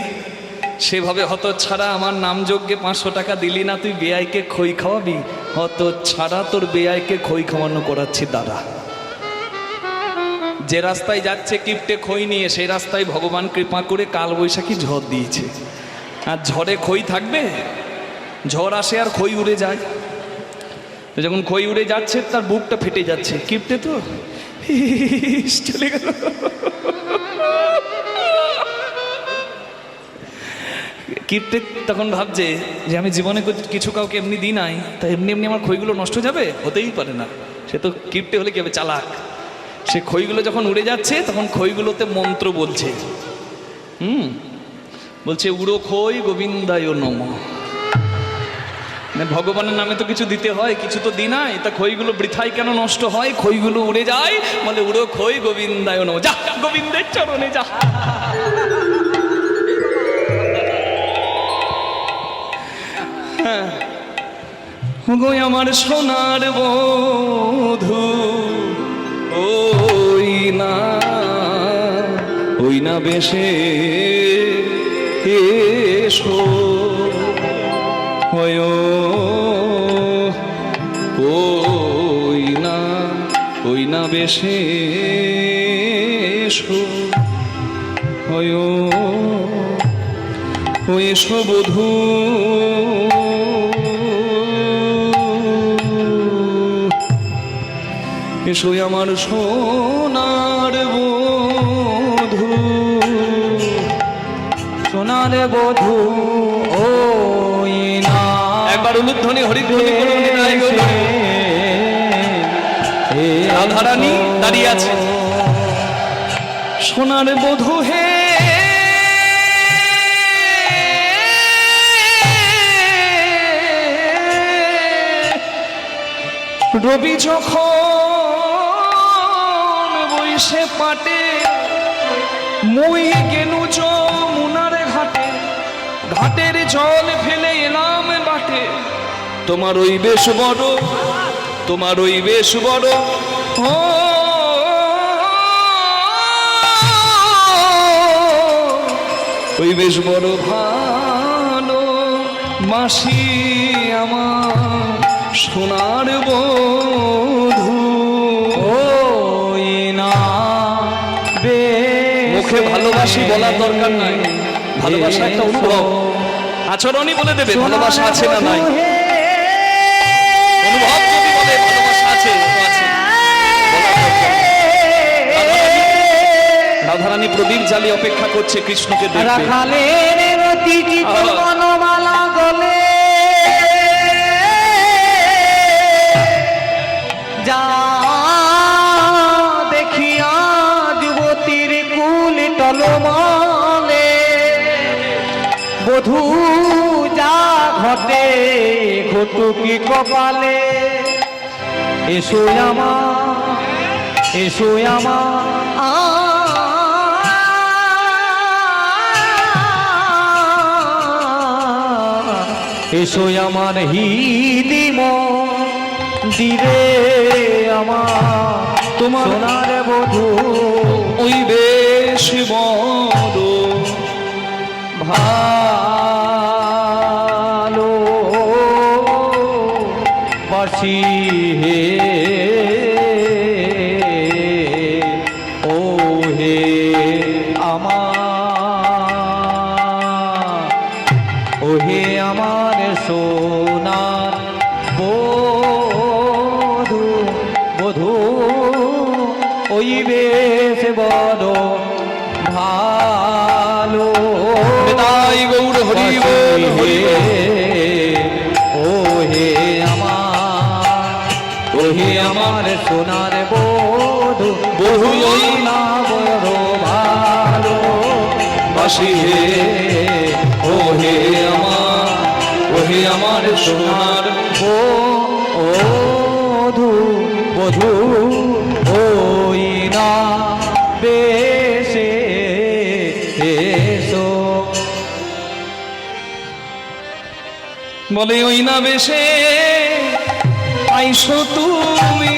সেভাবে হত ছাড়া, আমার নাম যজ্ঞে 500 টাকা দিলি না, তুই বেয়াইকে খই খাওয়াবি, হত ছাড়া তোর বেয়াইকে খই খাওয়ানো করাচ্ছি দাদা। যে রাস্তায় যাচ্ছে কিপ্টে খই নিয়ে, সেই রাস্তায় ভগবান কৃপা করে কাল বৈশাখী ঝড় দিয়েছে। আর ঝড়ে খই থাকবে, ঝড় আসে আর খই উড়ে যায়। তো যখন খই উড়ে যাচ্ছে, তার বুকটা ফেটে যাচ্ছে, কিপ্টে তো চলে গেল। কিপ্টে তখন ভাবছে যে আমি জীবনে কিছু কাউকে এমনি দিই নাই, তা এমনি এমনি আমার খইগুলো নষ্ট যাবে, হতেই পারে না। সে তো কিপ্টে হলে কি হবে, চালাক। সে খইগুলো যখন উড়ে যাচ্ছে, তখন খইগুলোতে মন্ত্র বলছে। বলছে, উড়ো খই গোবিন্দায় নমঃ। ভগবানের নামে তো কিছু দিতে হয়, কিছু তো দি নাই, তা খইগুলো বৃথায় কেন নষ্ট হয়, খইগুলো উড়ে যায়, বলে উড়ো খই গোবিন্দায় নমঃ। যা গোবিন্দের চরণে যা। গো আমার সোনার বধূ, ওই না বেশে এসো, ওই না বেশে এসো, ও এসো বধূ, এসো আমার সোনার বধূ, সোনার বধূ ওই না। একবার উলুধ্বনি হরিধ্বনি করুন। রাধারানী দাঁড়িয়ে আছে, সোনার বধূ হে, রবি যখন বইসে পাটে, মুই গেলু যমুনার ঘাটে, ঘাটের জল ফেলে এলাম বাটে, তোমার ওই বেশ বড়, তোমার ওই বেশ বড়, ওই বেশ বড় ভালো মাসি আমার সোনার বধূ, ওই না মুখে ভালোবাসি বলার দরকার নাই, ভালোবাসা একটা অনুভব, আচরণই বলে দেবে ভালোবাসা আছে না নাই। অনুভব যদি বলে ভালোবাসা আছে, রাধারানী প্রদীপ জ্বালিয়ে অপেক্ষা করছে কৃষ্ণকে দেখতে। রাখালের মিনতি চিতল বনমালা গলে যা দেখিয়া যুবতীর কুল টলমলে বধূ যা ঘটে ঘটুকি কপালে এসো আমার এসো এসো আমার হিদিম দিরে আমার তোমার সোনার বধূ ওই বেশ বড় ভালো বাসি হে ও হে আমার ও হে আমার সোনার বধূ বধূ ওই বেশ বড় ভালো তাই গৌর হরি বল হরি ও হে আমার সোনার বধূ বহু ওই না বড় ভালো বাসি হে ও হে আমার সোনার বধূ বধূ ওই না বেশে এসো বলে ওই না বেশে আইসো তুমি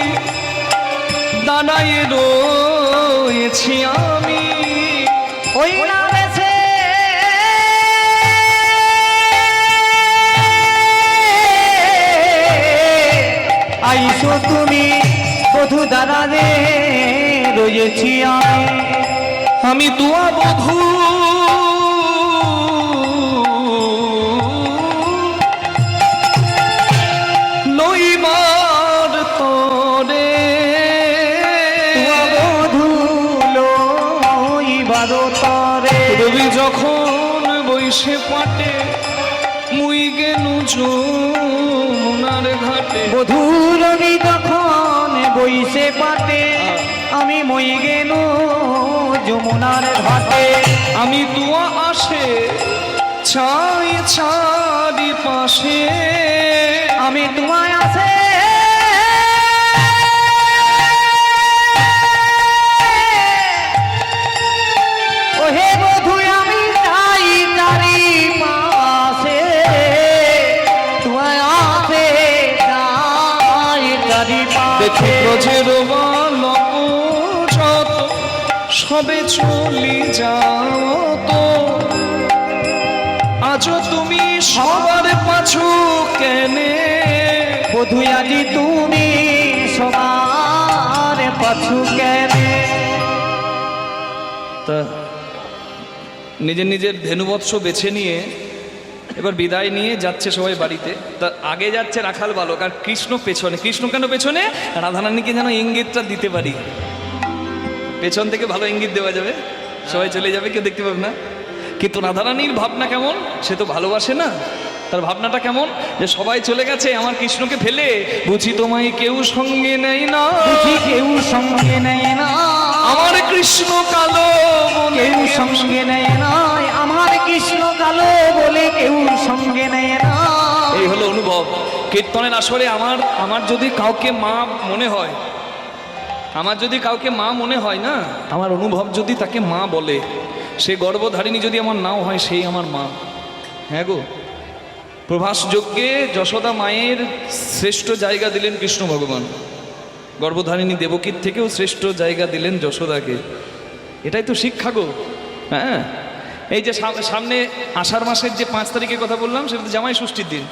দাঁড়ায় রয়েছি আমি ওই না বেশে আইসো তুমি বধূ দাঁড়ালে রয়েছি আমি দুয়া বধূ লইবার তরে তুয়া বধূ লইবার তরে রবি যখন বৈশে পাটে মুই গেলু যমুনার ঘাটে বধূ রবি যখন বইসে পাতে আমি মই গেল যমুনার ঘাটে আমি তুয়া আসে ছাই ছাড়ি পাশে আমি তোমায় আছে ওহে বধূ আমি চাই তারি পাশে তোমায় আছে চাই তারি দেখি পাশে ব্রজের বালক যত সবে চলি যাও তো আজও তুমি সবার পাছু কেনে বধূ আজি তুমি সবার পাছু কেনে তা নিজের নিজের ধেনুবৎস বেছে নিয়ে এবার বিদায় নিয়ে যাচ্ছে সবাই বাড়িতে। তা আগে যাচ্ছে রাখাল বালক আর কৃষ্ণ পেছনে। কৃষ্ণ কেন পেছনে? রাধারানীকে যেন ইঙ্গিতটা দিতে পারি, পেছন থেকে ভালো ইঙ্গিত দেওয়া যাবে, সবাই চলে যাবে, কেউ দেখতে পাবে না। কিন্তু রাধারানীর ভাবনা কেমন, সে তো ভালোবাসে না, তার ভাবনাটা কেমন যে সবাই চলে গেছে আমার কৃষ্ণকে ফেলে, বুঝি তোমায় কেউ সঙ্গে নেই না, বুঝি কেউ সঙ্গে নেয় না, আমার কৃষ্ণ কালো কেউ সঙ্গে নেয় না, আমার কৃষ্ণ কালো বলে কেউ সঙ্গে নেয় না। এই হলো অনুভব। কীর্তনের আসরে আমার যদি কাউকে মা মনে হয়, আমার যদি কাউকে মা মনে হয় না, আমার অনুভব যদি তাকে মা বলে, সে গর্ভধারিণী যদি আমার নাও হয়, সেই আমার মা। হ্যাঁ গো, প্রভাস যজ্ঞে যশোদা মায়ের শ্রেষ্ঠ জায়গা দিলেন কৃষ্ণ ভগবান, গর্ভধারিণী দেবকীর থেকেও শ্রেষ্ঠ জায়গা দিলেন যশোদাকে। এটাই তো শিক্ষা গো। হ্যাঁ, এই যে সামনে আষাঢ় মাসের যে 5 তারিখের কথা বললাম, সেটা তো জামাই ষষ্ঠীর দিন।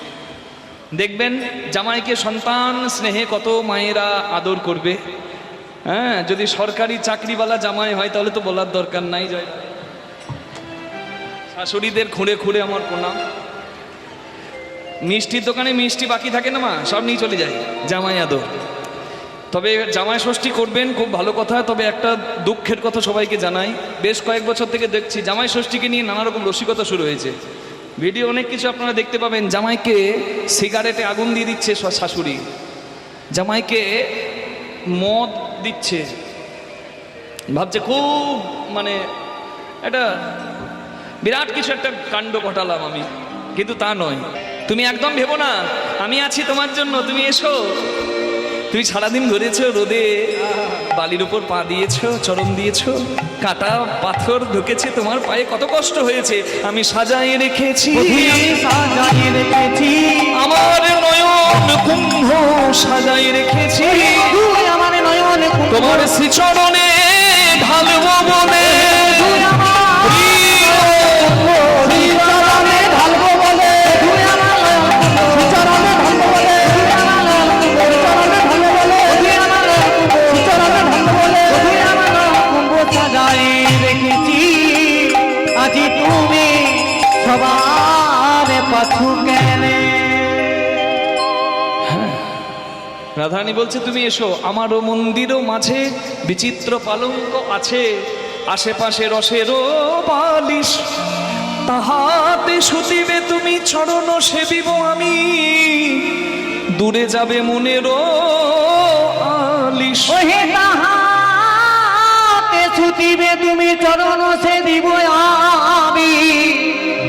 দেখবেন জামাইকে সন্তান স্নেহে কত মায়েরা আদর করবে। হ্যাঁ, যদি সরকারি চাকরিওয়ালা জামাই হয় তাহলে তো বলার দরকার নাই। জয় শাশুড়িদের খুঁড়ে খুঁড়ে আমার প্রণাম। মিষ্টির দোকানে মিষ্টি বাকি থাকে না মা, সব নিয়ে চলে যায় জামাই আদর। তবে জামাই ষষ্ঠী করবেন, খুব ভালো কথা। তবে একটা দুঃখের কথা সবাইকে জানাই, বেশ কয়েক বছর থেকে দেখছি জামাই ষষ্ঠীকে নিয়ে নানা রকম রসিকতা শুরু হয়েছে। ভিডিও অনেক কিছু আপনারা দেখতে পাবেন। জামাইকে সিগারেটে আগুন দিয়ে দিচ্ছে শাশুড়ি, জামাইকে মদ দিচ্ছে, ভাবছে খুব মানে একটা বিরাট কিছু একটা কাণ্ড ঘটালাম আমি, কিন্তু তা নয়। তুমি একদম ভেবো না, আমি আছি তোমার জন্য, তুমি এসো। তুমি সারাদিন ঘুরেছো রোদে, বালির উপর পা দিয়েছো, চরণ দিয়েছো, কাটা পাথর ঢুকেছে তোমার পায়ে, কত কষ্ট হয়েছে। আমি সাজাই রেখেছি, সাজাই রেখেছি, আমার নয়ন কুম্ভ সাজাই রেখেছি, তুই আমার নয়ন কুম্ভ, তোমার শ্রীচরণে ঢালব বলে, তুই আমার শ্রীচরণে ঢালবো বলে, তুই আমার নয়ন কুম্ভ, শ্রীচরণে ঢালবো বলে, তুই আমার নয়ন কুম্ভ, শ্রীচরণে ঢালবো বলে, তুই আমার নয়ন কুম্ভ, শ্রীচরণে ঢালবো বলে, তুই আমার নয়ন কুম্ভ সাজাই রেখেছি। আজি তুমি সবার পাছু কেনে। রাধারানী বলছে তুমি এসো, আমারও মন্দিরও মাঝে বিচিত্র পালঙ্ক আছে, আশেপাশে রসেরও বালিশ, তাহাতে শুতিবে তুমি চরণ সেবিব আমি, দূরে যাবে মনেরও আলিশ। ওহে তাহাতে ছুটিবে তুমি চরণ সে দিব আমি,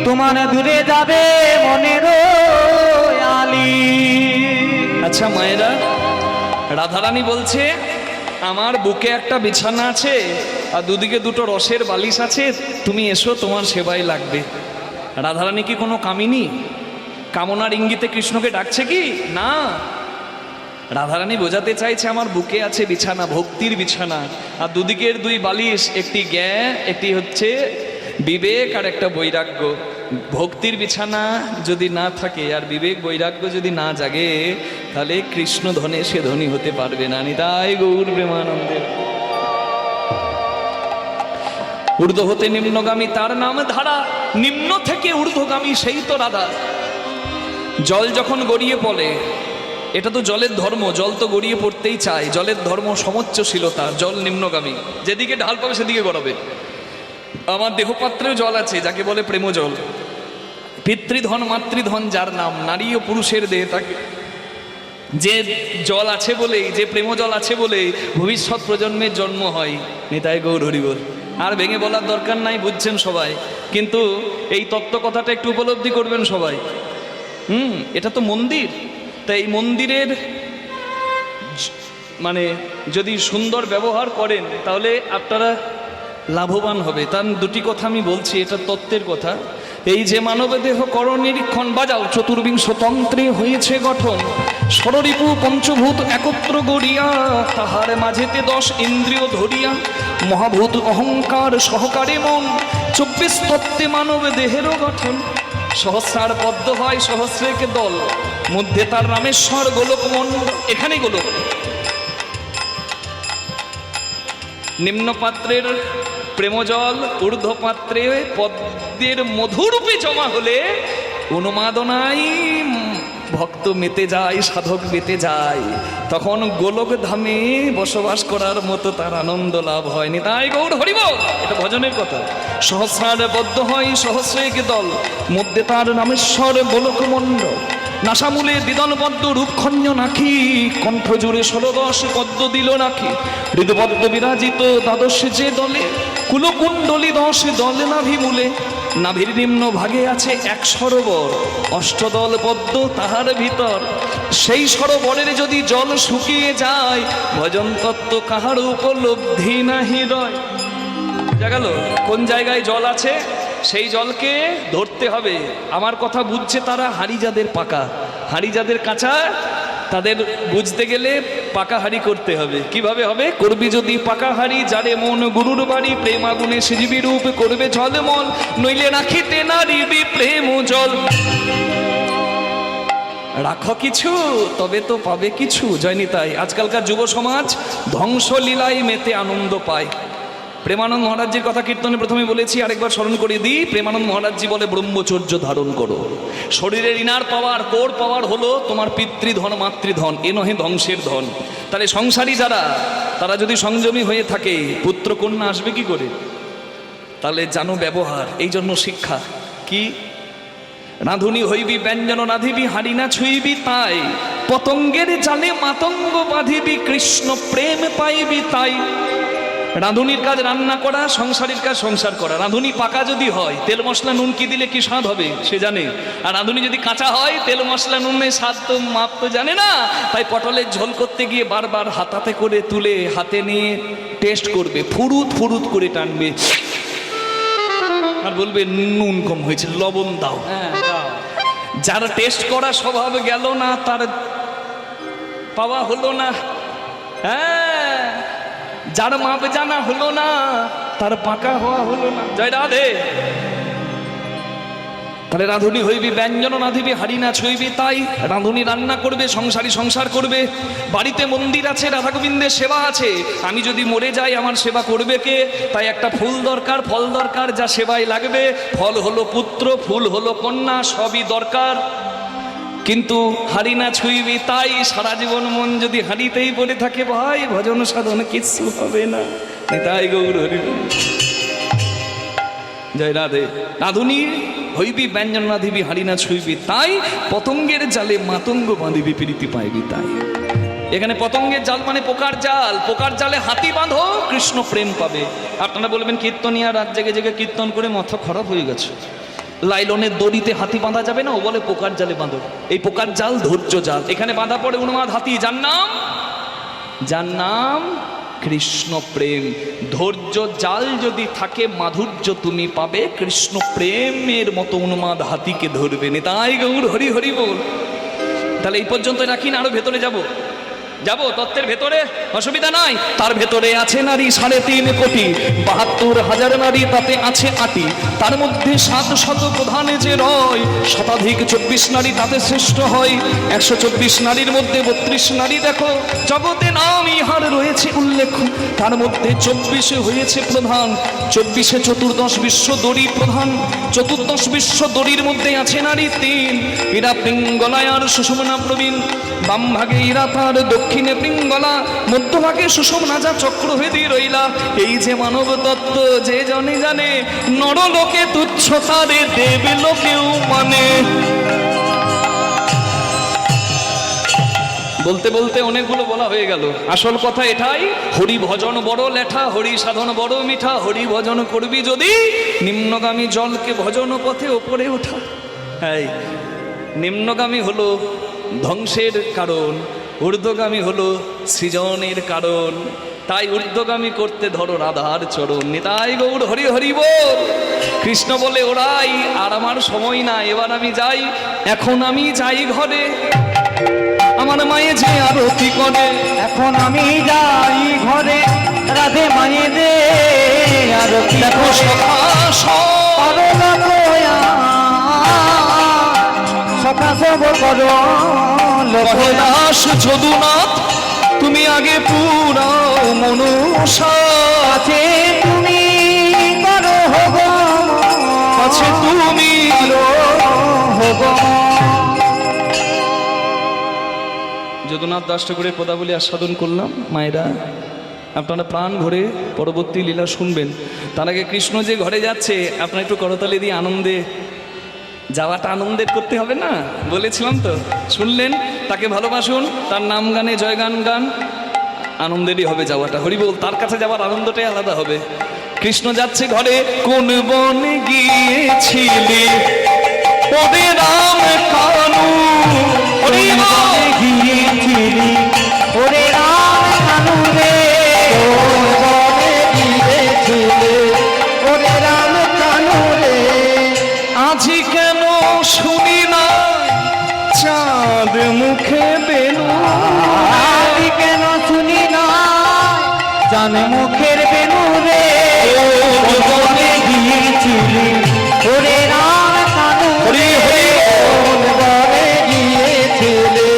তোমার দূরে যাবে মনের আলি। আচ্ছা মায়েরা, রাধারানী বলছে আমার বুকে একটা বিছানা আছে আর দুদিকে দুটো রসের বালিশ আছে, তুমি এসো, তোমার সেবাই লাগবে। রাধারানী কি কোনো কামিনী? কামনার ইঙ্গিতে কৃষ্ণকে ডাকছে কি? না, রাধারানী বোঝাতে চাইছে আমার বুকে আছে বিছানা, ভক্তির বিছানা, আর দুদিকের দুই বালিশ, একটি জ্ঞান, একটি হচ্ছে বিবেক, আর একটা বৈরাগ্য। ভক্তির বিছানা যদি না থাকে আর বিবেক বৈরাগ্য যদি না জাগে, তাহলে কৃষ্ণ ধনে সে ধনী হতে পারবে না। নিতাই গৌর প্রেমানন্দের। ঊর্ধ্ব হতে নিম্নগামী তার নাম ধারা, নিম্ন থেকে ঊর্ধ্বগামী সেই তো রাধা। জল যখন গড়িয়ে পড়ে, এটা তো জলের ধর্ম, জল তো গড়িয়ে পড়তেই চায়, জলের ধর্ম সমোচ্চশীলতা, জল নিম্নগামী, যেদিকে ঢাল পাবে সেদিকে গড়াবে। আমার দেহপাত্রেও জল আছে, যাকে বলে প্রেম জল। পিতৃধন মাতৃধন যার নাম, নারী ও পুরুষের দেহ, তাকে যে জল আছে বলেই, যে প্রেম জল আছে বলেই ভবিষ্যৎ প্রজন্মের জন্ম হয়। নিতাই গৌর হরিবল। আর ভেঙে বলার দরকার নাই, বুঝছেন সবাই, কিন্তু এই তত্ত্ব কথাটা একটু উপলব্ধি করবেন সবাই। এটা তো মন্দির, তাই এই মন্দিরের মানে যদি সুন্দর ব্যবহার করেন তাহলে আপনারা লাভবান হবে। তার দুটি কথা আমি বলছি, এটা তত্ত্বের কথা। এই যে মানব দেহ কর নিরীক্ষণ, বাজাও চতুর্বিংশ তন্ত্রে হয়েছে গঠন, ষড়রিপু পঞ্চভূত একত্র গড়িয়া, তাহার মাঝেতে 10 ইন্দ্রিয় ধরিয়া, মহাভূত অহংকার সহকারে মন, 24 তত্ত্বে মানব দেহেরও গঠন। সহস্রার পদ্ম হয় সহস্রেক দল, মধ্যে তার রামেশ্বর গোলক মন্ডল। এখানে গোলক, নিম্নপাত্রের প্রেমজল ঊর্ধ্বপাত্রে পদ্মের মধুরূপে জমা হলে অনুমাদনায় ভক্ত মেতে যায়, সাধক মেতে যায়, তখন গোলক ধামে বসবাস করার মতো তার আনন্দ লাভ হয়নি। তাই গৌর হরিবল, এটা ভজনের কথা। সহস্রার বদ্ধ হয় সহস্রেক দল, মধ্যে তার রামেশ্বর গোলক মণ্ডল, নাসামূলে দ্বিদলবদ্ধ রূপখঞ্জ নাকি, কণ্ঠ জুড়ে 16 পদ্ম দিল রাখি, হৃদপদ্ম বিরাজিত দ্বাদশ যে দলে, কুলকুণ্ডলী 10 দল নাভিমূলে, নাভির নিম্ন ভাগে আছে 1 সরোবর, অষ্টদল পদ্ম তাহার ভিতর, সেই সরোবরের যদি জল শুকিয়ে যায়, ভজন তত্ত্ব কাহার উপলব্ধি নাহি রয়। বুঝা গেল কোন জায়গায় জল আছে, সেই জলকে ধরতে হবে। আমার কথা বুঝছে তারা, হাঁড়ি যাদের পাকা, হাঁড়ি যাদের কাঁচা, তাদের বুঝতে গেলে পাকা হাঁড়ি করতে হবে। কিভাবে হবে? করবি যদি পাকা হাঁড়ি, যারে মন গুরুর বাড়ি, প্রেম আগুনে সিজবি রূপ করবে ঝলমল, নইলে রাখিতে নারিবি প্রেম জল। রাখো কিছু তবে তো পাবে কিছু। জয়নিতাই। আজকালকার যুব সমাজ ধ্বংসলীলায় মেতে আনন্দ পায়। প্রেমানন্দ মহারাজজির কথা কীর্তনে প্রথমে বলেছি, আরেকবার স্মরণ করে দিই। প্রেমানন্দ মহারাজজি বলে ব্রহ্মচর্য ধারণ করো। শরীরের ইনার পাওয়ার, কোর পাওয়ার হলো তোমার পিতৃধন মাতৃধন, এ নহে ধ্বংসের ধন। তাহলে সংসারী যারা, তারা যদি সংযমী হয়ে থাকে, পুত্র কন্যা আসবে কি করে? তাহলে জানো ব্যবহার। এই জন্য শিক্ষা কি? রাঁধুনি হইবি ব্যঞ্জন রাঁধিবি, হাড়ি না ছুঁইবি তাই, পতঙ্গের জালে মাতঙ্গ বাঁধিবি, কৃষ্ণ প্রেম পাইবি তাই। রাঁধুনির কাজ রান্না করা, সংসারের কাজ সংসার করা। রাঁধুনি পাকা যদি হয়, তেল মশলা নুন কি দিলে কি স্বাদ হবে সে জানে। আর রাঁধুনি যদি কাঁচা হয়, তেল মশলা নুনের স্বাদ তো মাপ তো জানে না। তাই পটলের ঝোল করতে গিয়ে বারবার হাতাতে করে তুলে হাতে নিয়ে টেস্ট করবে, ফুরুত ফুরুত করে টানবে, আর বলবে নুন কম হয়েছে, লবণ দাও। যার টেস্ট করা স্বভাব গেল না, তার পাওয়া হলো না। হ্যাঁ, যার মাপ জানা হলো না, তার পাকা হওয়া হলো না। জয় রাধে। তাহলে রাঁধুনি হইবি ব্যঞ্জন রাঁধিবি, হাড়ি না ছুঁইবি তাই। রাঁধুনি রান্না করবে, সংসারী সংসার করবে। বাড়িতে মন্দির আছে, রাধা গোবিন্দের সেবা আছে, আমি যদি মরে যাই আমার সেবা করবে কে? তাই একটা ফুল দরকার, ফল দরকার, যা সেবায় লাগবে। ফল হলো পুত্র, ফুল হলো কন্যা, সবই দরকার। কিন্তু হাড়ি না ছুঁইবি তাই, সারা জীবন মন যদি হাঁড়িতেই পড়ে থাকে, ভাই ভজন সাধন কিচ্ছু হবে না। তাই গৌর হরি। জয় রাধে। রাঁধুনি হইবি ব্যঞ্জন রাঁধিবি, হাড়ি না ছুঁইবি তাই, পতঙ্গের জালে মাতঙ্গ বাঁধিবি, প্রীতি পাইবি তাই। এখানে পতঙ্গের জাল মানে পোকার জাল। পোকার জালে হাতি বাঁধো, কৃষ্ণ প্রেম পাবে। আপনারা বলবেন কীর্তনিয়া রাত জেগে জেগে কীর্তন করে মাথা খারাপ হয়ে গেছে, লাইলনের দড়িতে হাতি বাঁধা যাবে না। ও বলে পোকার জালে বাঁধো। এই পোকার জাল ধৈর্য জাল। এখানে বাঁধা পড়ে উন্মাদ হাতি, যার নাম কৃষ্ণ প্রেম। ধৈর্য জাল যদি থাকে, মাধুর্য তুমি পাবে। কৃষ্ণ প্রেমের মতো উন্মাদ হাতিকে ধরবে। নিতাই গৌর হরি হরি বল। তাহলে এই পর্যন্ত রাখি না, আরো ভেতরে যাব তত্ত্বের ভেতরে, অসুবিধা নাই। তার ভেতরে আছে নারী 3.5 কোটি, 72,000 নারী, তাতে আছে 8টি। তার মধ্যে 700 প্রধানে যে রয়, শতাধিক 24 নারী তাতে শ্রেষ্ঠ হয়। 124 নারীর মধ্যে 32 নারী দেখো, জগতে নাম ইহার রয়েছে উল্লেখ। তার মধ্যে 24 হয়েছে প্রধান, 24 14 বিশ্ব দড়ি প্রধান। 14 বিশ্ব দড়ির মধ্যে আছে নারী 3, এরা পিঙ্গলায় আর সুষুম্না প্রবীণ। বাম ভাগে ইরা তার, দক্ষিণে পিঙ্গলা, মধ্যভাগে সুষুম্না যা চক্রভেদী রইলা। এই যে মানব তত্ত্ব যে জনে জানে, নরলোকে তুচ্ছ তারে দেবলোকেও মানে। বলতে বলতে অনেকগুলো বলা হয়ে গেল। আসল কথা এটাই, হরি ভজন বড় লেঠা, হরি সাধন বড় মিঠা। হরি ভজন করবি যদি, নিম্নগামী জলকে ভজন পথে ওপরে ওঠা। হ্যাঁ, নিম্নগামী হলো ধ্বংসের কারণ, ঊর্ধ্বগামী হলো সৃজনের কারণ। তাই ঊর্ধ্বগামী করতে ধরো রাধার চরণ। নিতাই গৌর হরি হরি বল। কৃষ্ণ বলে ওরাই, আর আমার সময় না, এবার আমি যাই। এখন আমি যাই ঘরে, আমার মায়ে যে আরতি করে। এখন আমি যাই ঘরে, রাধে মায়ে দে আরতি। দেখো সখা সখা সব করো দাস যদুনাথ, তুমি আগে পুরাও মনুষা। আছে তুমি করো হব, আছে তুমি হব। যদুনাথ দাস ঠাকুরের পদাবলী আস্বাদন করলাম। মায়েরা, আপনারা প্রাণ ভরে পরবর্তী লীলা শুনবেন। তার আগে কৃষ্ণ যে ঘরে যাচ্ছে, আপনারা একটু করতালি দিয়ে আনন্দে, যাওয়াটা আনন্দের করতে হবে না, বলেছিলাম তো। শুনলেন, তাকে ভালোবাসুন, তার নাম গানে জয়গান গান, আনন্দেরই হবে যাওয়াটা। হরি বল। তার কাছে যাওয়ার আনন্দটাই আলাদা হবে। কৃষ্ণ যাচ্ছে ঘরে। কোন বনে গিয়েছিলি ওরে রাম কানু, হরি বল। গিয়েছিলি ওরে রাম কানু রে, গিয়েছিলি ওরে রাম কানু রে। আজি কেন শুনি না চাঁদ মুখে বেনু, আজি কেন শুনি না জান মুখের বেনু রে। বনে গিয়েছিলি ওরে রাম কানু রে, বনে গিয়েছিলি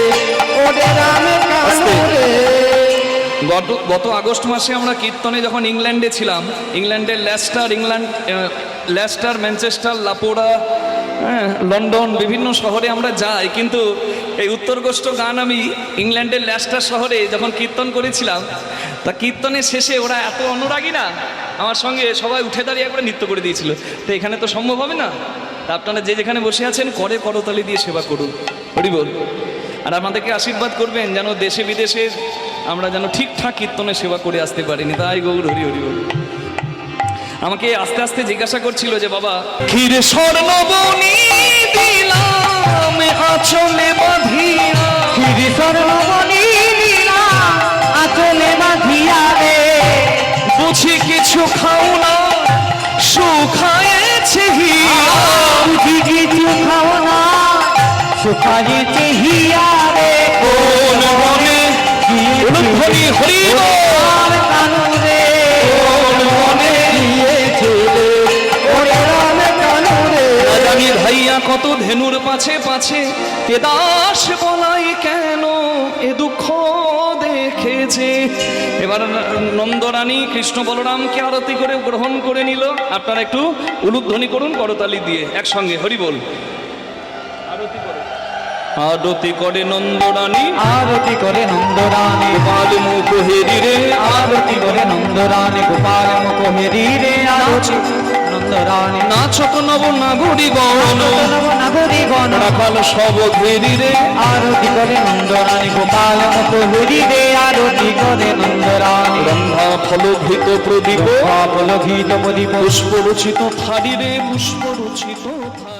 ওরে রাম কানু রে। গত আগস্ট মাসে আমরা কীর্তনে যখন ইংল্যান্ডে ছিলাম, ইংল্যান্ডের লেস্টার, ম্যানচেস্টার, লাপোড়া, লন্ডন, বিভিন্ন শহরে আমরা যাই, কিন্তু এই উত্তরগোষ্ঠ গান আমি ইংল্যান্ডের লেস্টার শহরে যখন কীর্তন করেছিলাম, তা কীর্তনের শেষে ওরা এত অনুরাগী না, আমার সঙ্গে সবাই উঠে দাঁড়িয়ে একবার নৃত্য করে দিয়েছিল। তো এখানে তো সম্ভব হবে না, তা আপনারা যে যেখানে বসে আছেন করে করতালি দিয়ে সেবা করুন, হরি বল। আর আমাদেরকে আশীর্বাদ করবেন যেন দেশে বিদেশে আমরা যেন ঠিকঠাক কীর্তনের সেবা করে আসতে পারিনি। তাই গৌর হরি হরি বল। আমাকে আস্তে আস্তে জিজ্ঞাসা করছিল যে বাবা, ক্ষীরে স্বর্ণবনি দিলাম আঁচলে বাঁধিয়া, ক্ষীরি স্বর্ণমণি দিলাম আঁচলে বাঁধিয়া রে, বুঝি কিছু খাও না শুকায়েছে হিয়া, বুঝি কিছু খাও না শুকাইছে হিয়া রে, কোন বনে হরি হরি আর কানু রে, কোন বনে ওরে রাম কানু রে। জানি ভাইয়া কত ধেনুর পাছে পাছে এ দাস বলাই কেন এ দুঃখ দেখেছে। এবার নন্দরানী কৃষ্ণ বলরামকে আরতি করে গ্রহণ করে নিল। আপনারা একটু উলুধ্বনি করুন করতালি দিয়ে একসঙ্গে, হরি বল। আরতি করে নন্দরানী, আরতি করে নন্দরানী, গোপাল মুখ হেরি রে, আরতি করে নন্দরানী, গোপাল মুখ হেরি রে, আরতি নন্দরানী, নাচক নব নাগরিগণ, নবনাগরিগণ, রাখাল সব ঘেরি রে, আরতি করে নন্দরানী, গোপাল মুখ হেরি রে, আরতি করে নন্দরানী, রন্ধা ফলঘৃত প্রদীপ, পুলকিত প্রদীপ, পুষ্প রচিত থারি রে, পুষ্প রচিত থারি।